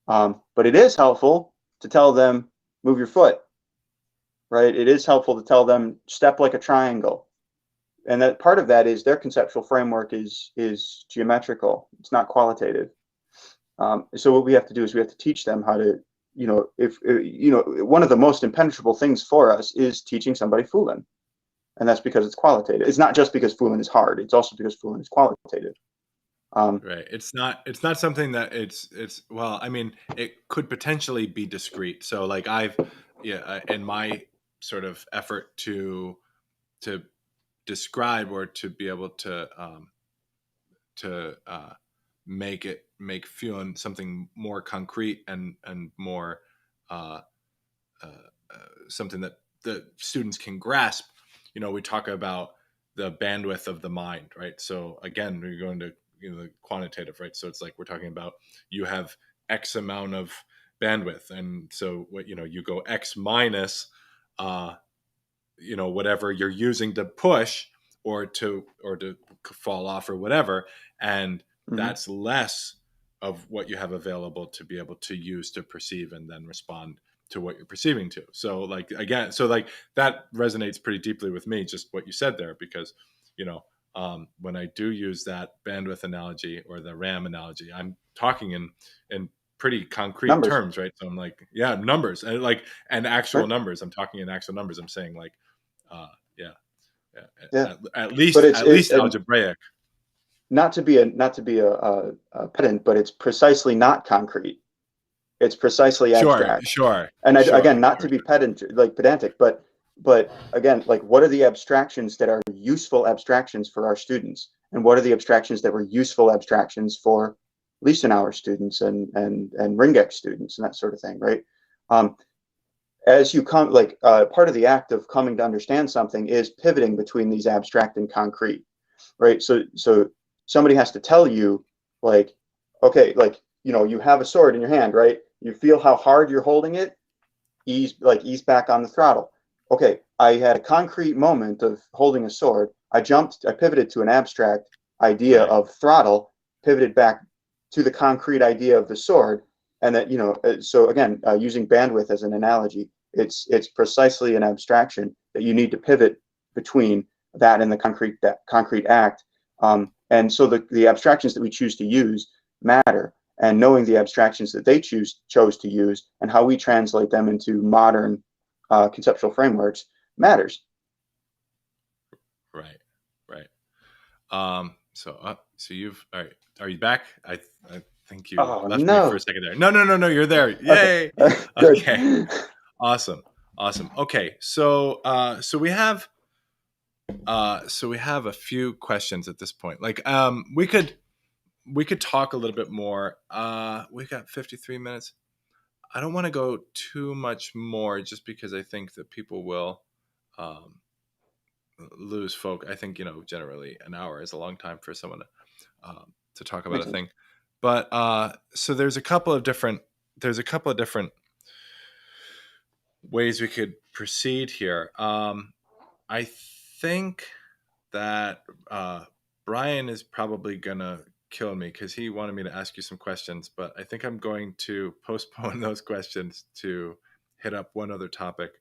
but it is helpful to tell them move your foot, right? It is helpful to tell them step like a triangle. that part of that is their conceptual framework is geometrical. It's not qualitative. So what we have to do is we have to teach them how to, if one of the most impenetrable things for us is teaching somebody Fooling, and that's because it's qualitative. It's not just because Fooling is hard. It's also because Fooling is qualitative. Right. It's not something that well, I mean, it could potentially be discrete. So like in my sort of effort to describe or to be able to make feeling something more concrete and more uh, something that the students can grasp. We talk about the bandwidth of the mind, right? So again, we're going to the quantitative, right? So it's like we're talking about you have X amount of bandwidth, and so what you go X minus whatever you're using to push or to fall off or whatever, and that's less of what you have available to be able to use to perceive and then respond to what you're perceiving to. So like again, so like that resonates pretty deeply with me, just what you said there, because when I do use that bandwidth analogy or the RAM analogy, I'm talking in pretty concrete numbers. terms, right? So I'm like, yeah, numbers and actual Right. numbers. I'm talking in actual numbers. I'm saying like, yeah. Yeah. At least But it's algebraic. not to be a pedant, but it's precisely not concrete. It's precisely abstract. Sure. And again, not to be pedantic, but again, like, what are the abstractions that are useful abstractions for our students, and what are the abstractions that were useful abstractions for Liesenauer students and Ringex students and that sort of thing, right? As you come, like, part of the act of coming to understand something is pivoting between these abstract and concrete, right? So somebody has to tell you, like, okay, like, you have a sword in your hand, right? You feel how hard you're holding it. Ease back on the throttle. Okay, I had a concrete moment of holding a sword. I pivoted to an abstract idea of throttle, pivoted back to the concrete idea of the sword, and that, so again, using bandwidth as an analogy, it's precisely an abstraction that you need to pivot between that and the concrete act. And so the abstractions that we choose to use matter, and knowing the abstractions that they chose to use and how we translate them into modern conceptual frameworks matters. Right. So you've all right. Are you back? I think you left me for a second there. No. You're there. Yay. Okay. Okay. Awesome. Okay. So we have a few questions at this point. Like we could talk a little bit more. We got 53 minutes. I don't want to go too much more just because I think that people will lose folk. I think, generally an hour is a long time for someone to talk about a thing. But so there's a couple of different ways we could proceed here. I think that Brian is probably gonna kill me because he wanted me to ask you some questions, but I think I'm going to postpone those questions to hit up one other topic.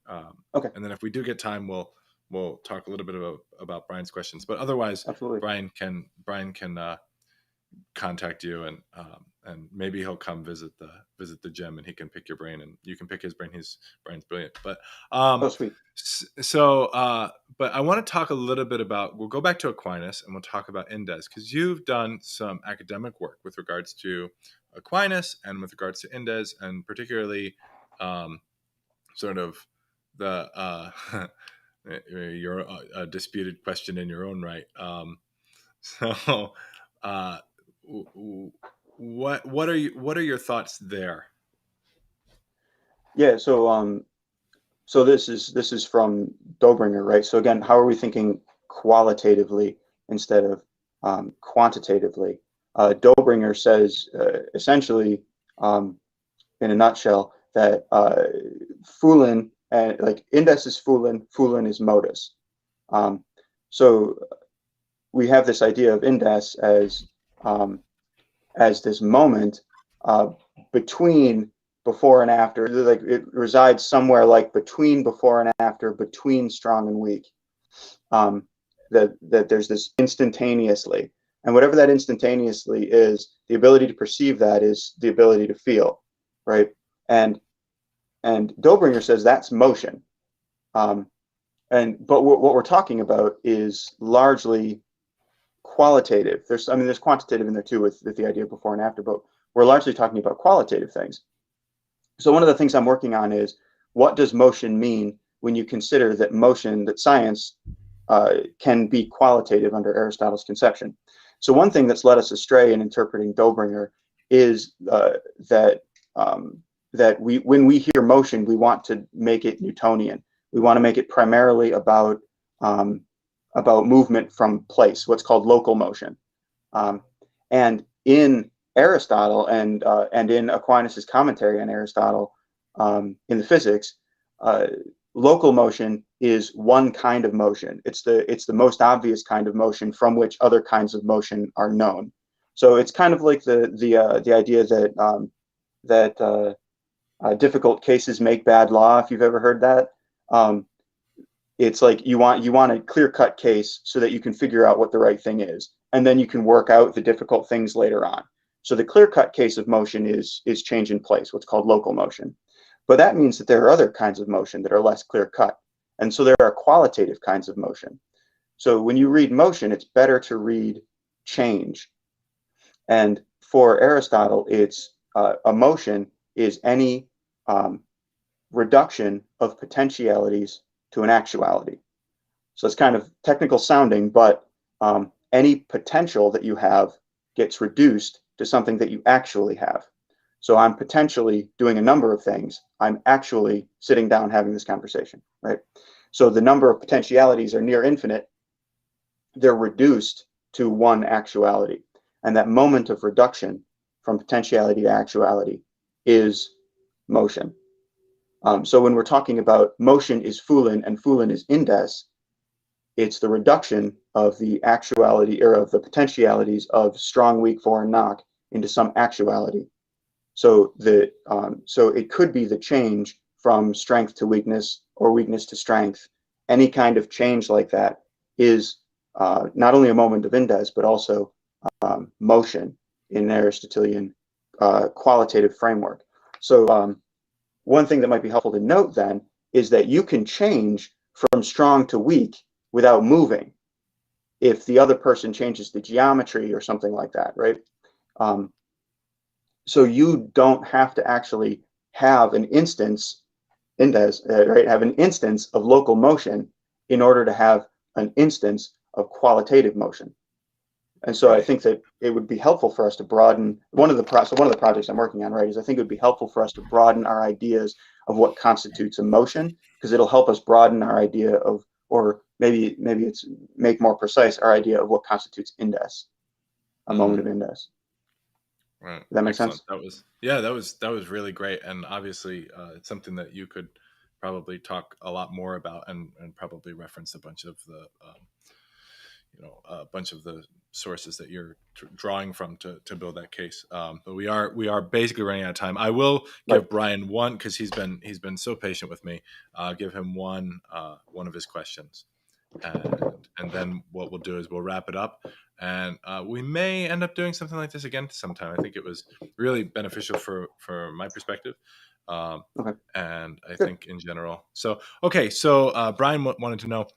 Okay. And then if we do get time, we'll talk a little bit about Brian's questions. But otherwise, absolutely, Brian can contact you, and maybe he'll come visit the gym, and he can pick your brain, and you can pick his brain. Brian's brilliant. But oh, sweet. So, but I want to talk a little bit about. We'll go back to Aquinas, and we'll talk about Indes, because you've done some academic work with regards to Aquinas and with regards to Indes, and particularly sort of the you're a disputed question in your own right. So, what are your thoughts there? Yeah. So this is from Dobringer, right? So again, how are we thinking qualitatively instead of quantitatively? Dobringer says essentially, in a nutshell, that Fooling and like Indes is Fooling is modus. So we have this idea of Indes as this moment between before and after, like it resides somewhere like between before and after, between strong and weak. that there's this instantaneously, and whatever that instantaneously is, the ability to perceive that is the ability to feel, right? And Dobringer says that's motion. But what we're talking about is largely qualitative. There's quantitative in there too with the idea of before and after, but we're largely talking about qualitative things. So one of the things I'm working on is, what does motion mean when you consider that science can be qualitative under Aristotle's conception. So one thing that's led us astray in interpreting Dobringer is that when we hear motion, we want to make it Newtonian. We want to make it primarily about movement from place, what's called local motion. And in Aristotle and in Aquinas's commentary on Aristotle in the Physics, local motion is one kind of motion. It's the most obvious kind of motion from which other kinds of motion are known. So it's kind of like the idea that difficult cases make bad law. If you've ever heard that, it's like you want a clear-cut case so that you can figure out what the right thing is, and then you can work out the difficult things later on. So the clear-cut case of motion is change in place, what's called local motion. But that means that there are other kinds of motion that are less clear-cut. And so there are qualitative kinds of motion. So when you read motion, it's better to read change. And for Aristotle, it's a motion is any reduction of potentialities to an actuality. So it's kind of technical sounding, but any potential that you have gets reduced to something that you actually have. So I'm potentially doing a number of things. I'm actually sitting down having this conversation, right? So the number of potentialities are near infinite. They're reduced to one actuality. And that moment of reduction from potentiality to actuality is motion. So when we're talking about motion is Fulin and Fulin is indes, it's the reduction of the actuality or of the potentialities of strong, weak, foreign, knock into some actuality. So so it could be the change from strength to weakness or weakness to strength. Any kind of change like that is not only a moment of indes, but also motion in an Aristotelian qualitative framework. So one thing that might be helpful to note then is that you can change from strong to weak without moving if the other person changes the geometry or something like that, right? So you don't have to actually have an instance, right? Have an instance of local motion in order to have an instance of qualitative motion. And so I think that it would be helpful for us to broaden one of the projects I'm working on, right, is I think it would be helpful for us to broaden our ideas of what constitutes emotion, because it'll help us broaden our idea of, or maybe it's make more precise our idea of what constitutes indes, a moment of indes. Right. Does that make sense? That was really great, and obviously it's something that you could probably talk a lot more about and probably reference a bunch of the sources that you're drawing from to build that case. But we are basically running out of time. I will give Brian one, because he's been so patient with me. Give him one of his questions, and then what we'll do is we'll wrap it up, and we may end up doing something like this again sometime. I think it was really beneficial for my perspective, and I think in general. So Brian wanted to know,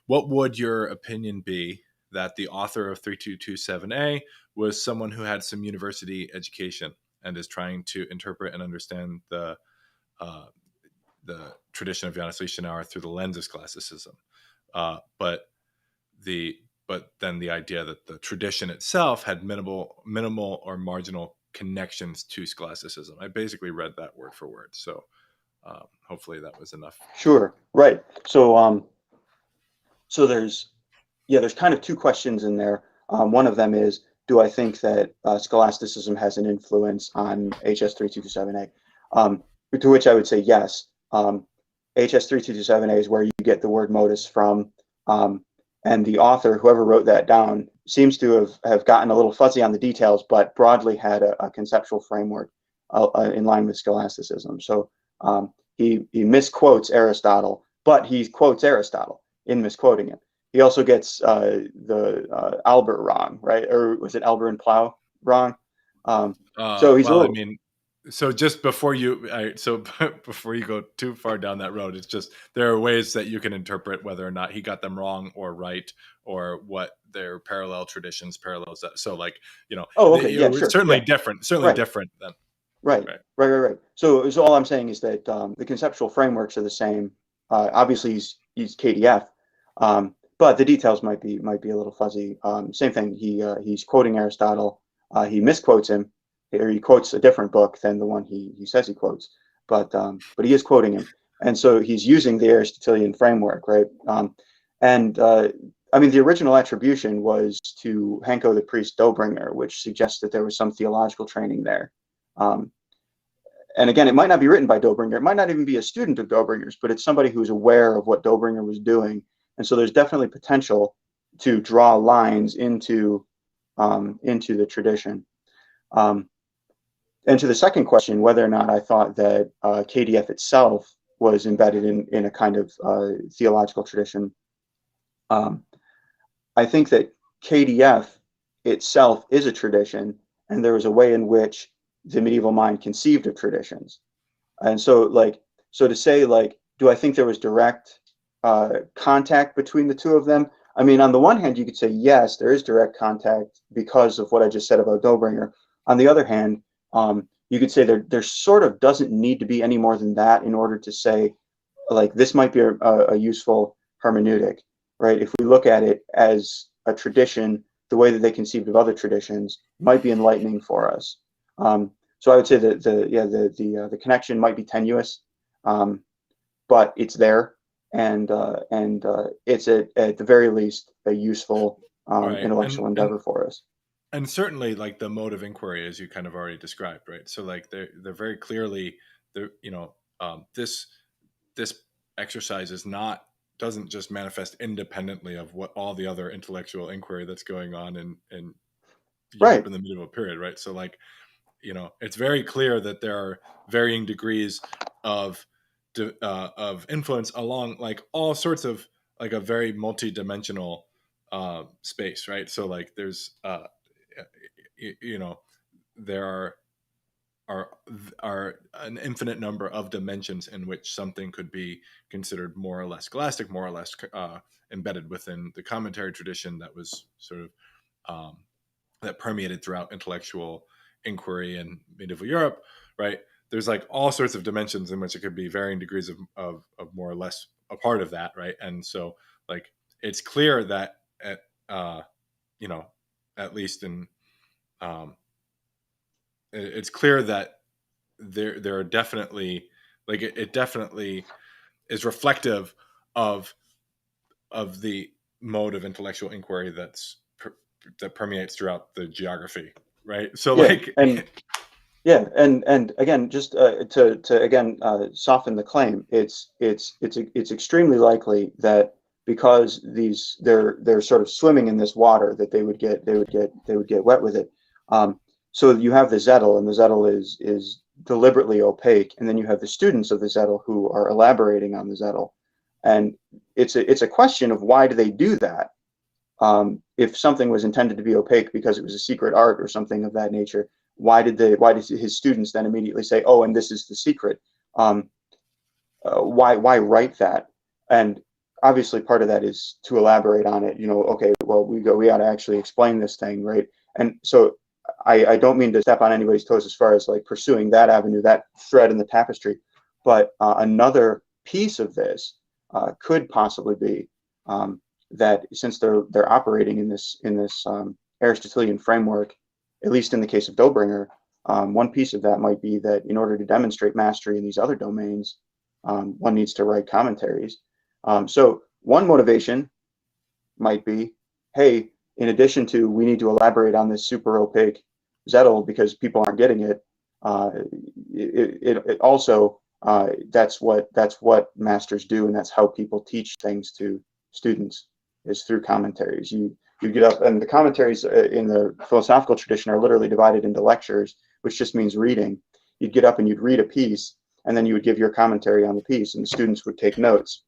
what would your opinion be that the author of 3227A was someone who had some university education and is trying to interpret and understand the tradition of Johannes Lichtenauer through the lens of Scholasticism, but then the idea that the tradition itself had minimal or marginal connections to Scholasticism. I basically read that word for word, so hopefully that was enough. Sure. Right. So there's kind of two questions in there. One of them is, do I think that Scholasticism has an influence on HS3227A? To which I would say yes. HS3227A is where you get the word modus from, and the author, whoever wrote that down, seems to have gotten a little fuzzy on the details, but broadly had a conceptual framework in line with Scholasticism. So he misquotes Aristotle, but he quotes Aristotle in misquoting it. he also gets the Albert wrong, right? Or was it Albert and Plow wrong? So he's a Well, I little. mean, so just before so before you go too far down that road, it's just there are ways that you can interpret whether or not he got them wrong or right, or what their parallel traditions parallels that. So, like, Oh, okay, yeah, it's sure, certainly yeah, different, right. than Right, right. right. So all I'm saying is that the conceptual frameworks are the same. Obviously, he's KdF, but the details might be a little fuzzy. Same thing. He's quoting Aristotle. He misquotes him, or he quotes a different book than the one he says he quotes. But he is quoting him, and so he's using the Aristotelian framework, right? And I mean, the original attribution was to Henko the priest Dobringer, which suggests that there was some theological training there. Um, and again, it might not be written by Dobringer. It might not even be a student of Dobringer's, but it's somebody who's aware of what Dobringer was doing. And so there's definitely potential to draw lines into the tradition. Um, and to the second question, whether or not I thought that KdF itself was embedded in a kind of theological tradition, um, I think that KdF itself is a tradition, and there is a way in which the medieval mind conceived of traditions. And so, so to say, do I think there was direct contact between the two of them? I mean, on the one hand, you could say, yes, there is direct contact because of what I just said about Dobringer. On the other hand, you could say there sort of doesn't need to be any more than that in order to say, like, this might be a useful hermeneutic, right? If we look at it as a tradition, the way that they conceived of other traditions might be enlightening for us. So I would say that the connection might be tenuous, but it's there, and it's at the very least a useful Right. intellectual endeavor for us. And certainly, like, the mode of inquiry, as you kind of already described, right? So, like, they're very clearly, they're this exercise doesn't just manifest independently of what all the other intellectual inquiry that's going on in Europe Right. in the medieval period, right? So, like, it's very clear that there are varying degrees of of influence along, like, all sorts of, like, a very multi-dimensional space, right? So, like, there's you know there are are an infinite number of dimensions in which something could be considered more or less scholastic, more or less embedded within the commentary tradition that was sort of um, that permeated throughout intellectual inquiry in medieval Europe, right? There's, like, all sorts of dimensions in which it could be varying degrees of more or less a part of that, right? And so, like, it's clear that you know, at least in um, it's clear that there are definitely, like, it definitely is reflective of the mode of intellectual inquiry that permeates throughout the geography, right? So, Yeah. like, And again, just to again soften the claim, it's extremely likely that because they're sort of swimming in this water, that they would get wet with it. So you have the Zettel, and the Zettel is deliberately opaque, and then you have the students of the Zettel who are elaborating on the Zettel, and it's a question of why do they do that? If something was intended to be opaque because it was a secret art or something of that nature, why did his students then immediately say, oh, and this is the secret? Um, why write that? And obviously part of that is to elaborate on it. Okay, well, we got to actually explain this thing, right? And so I don't mean to step on anybody's toes as far as, like, pursuing that avenue, that thread in the tapestry, but another piece of this could possibly be that since they're operating in this Aristotelian framework, at least in the case of Dobringer, one piece of that might be that in order to demonstrate mastery in these other domains, one needs to write commentaries. So one motivation might be, hey, in addition to we need to elaborate on this super opaque Zettel because people aren't getting it, it also that's what masters do, and that's how people teach things to students, is through commentaries. You get up, and the commentaries in the philosophical tradition are literally divided into lectures, which just means reading. You'd get up and you'd read a piece, and then you would give your commentary on the piece, and the students would take notes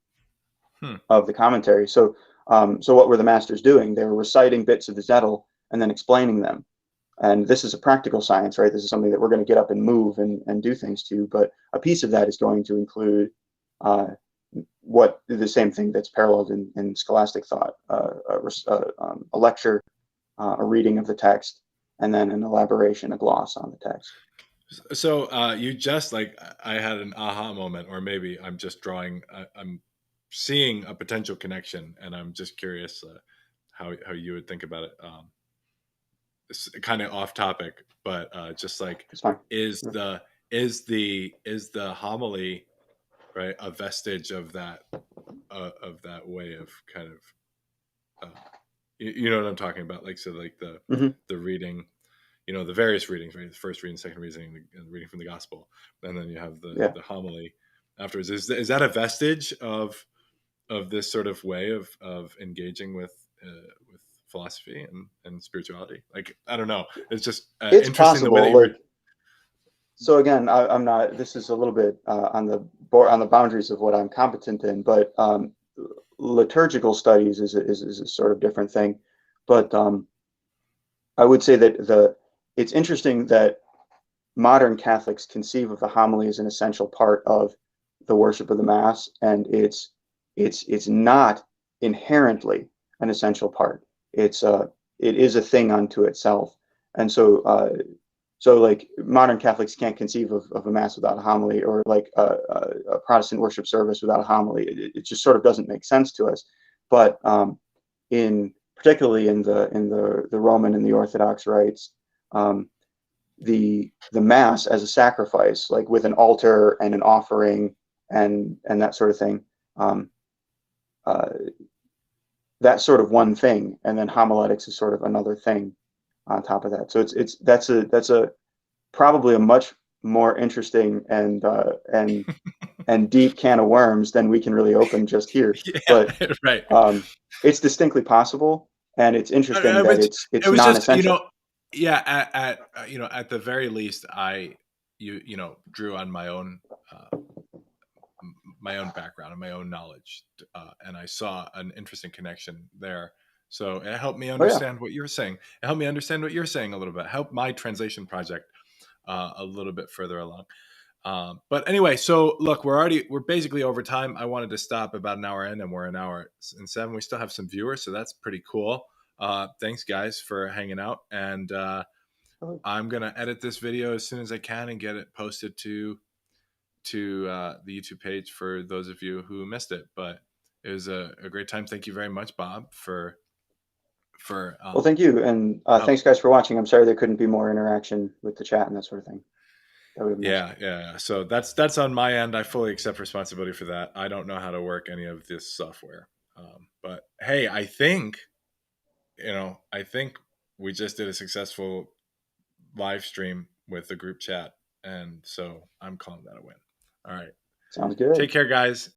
hmm. of the commentary. So So what were the masters doing? They were reciting bits of the Zettel and then explaining them. And this is a practical science, right? This is something that we're going to get up and move and do things to. But a piece of that is going to include what the same thing that's paralleled in scholastic thought: a lecture, a reading of the text, and then an elaboration, a gloss on the text. So you just like I had an aha moment, or maybe I'm just drawing. I'm seeing a potential connection, and I'm just curious how you would think about it. It's kind of off topic, but just like It's fine. is the is the homily, right, a vestige of that way of kind of you know what I'm talking about, like, so like Mm-hmm. the reading, the various readings, right? The first reading, second reading, and reading from the gospel, and then you have Yeah. the homily afterwards. Is that a vestige of this sort of way of engaging with philosophy and spirituality? Like, I don't know. It's just It's interesting the way that possible. you were. Like, so again, I'm not. This is a little bit on the boundaries of what I'm competent in, but liturgical studies is a sort of different thing. But I would say that it's interesting that modern Catholics conceive of the homily as an essential part of the worship of the Mass, and it's not inherently an essential part. It is a thing unto itself, and so like modern Catholics can't conceive of a Mass without a homily, or like a Protestant worship service without a homily. It just sort of doesn't make sense to us. But in particularly in the Roman and the Orthodox rites, um, the Mass as a sacrifice, like with an altar and an offering and that sort of thing, um, uh, that's sort of one thing, and then homiletics is sort of another thing on top of that. So that's a probably a much more interesting and deep can of worms than we can really open just here. Yeah, But right. it's distinctly possible, and it's interesting that It it's was just, non-essential. yeah, at the very least, I drew on my own background and my own knowledge, and I saw an interesting connection there. So it helped me Oh yeah. understand what you were saying. It helped me understand what you're saying a little bit. Helped my translation project a little bit further along. But anyway, so look, we're basically over time. I wanted to stop about an hour in, and we're an hour and 7. We still have some viewers, so that's pretty cool. Thanks, guys, for hanging out, and I'm gonna edit this video as soon as I can and get it posted to the YouTube page for those of you who missed it. But it was a great time. Thank you very much, Bob, for Well, thank you, and help. thanks guys for watching. I'm sorry there couldn't be more interaction with the chat and that sort of thing. That would have been nice. Yeah. So that's on my end. I fully accept responsibility for that. I don't know how to work any of this software. But hey, I think we just did a successful live stream with the group chat, and so I'm calling that a win. All right. Sounds good. Take care, guys.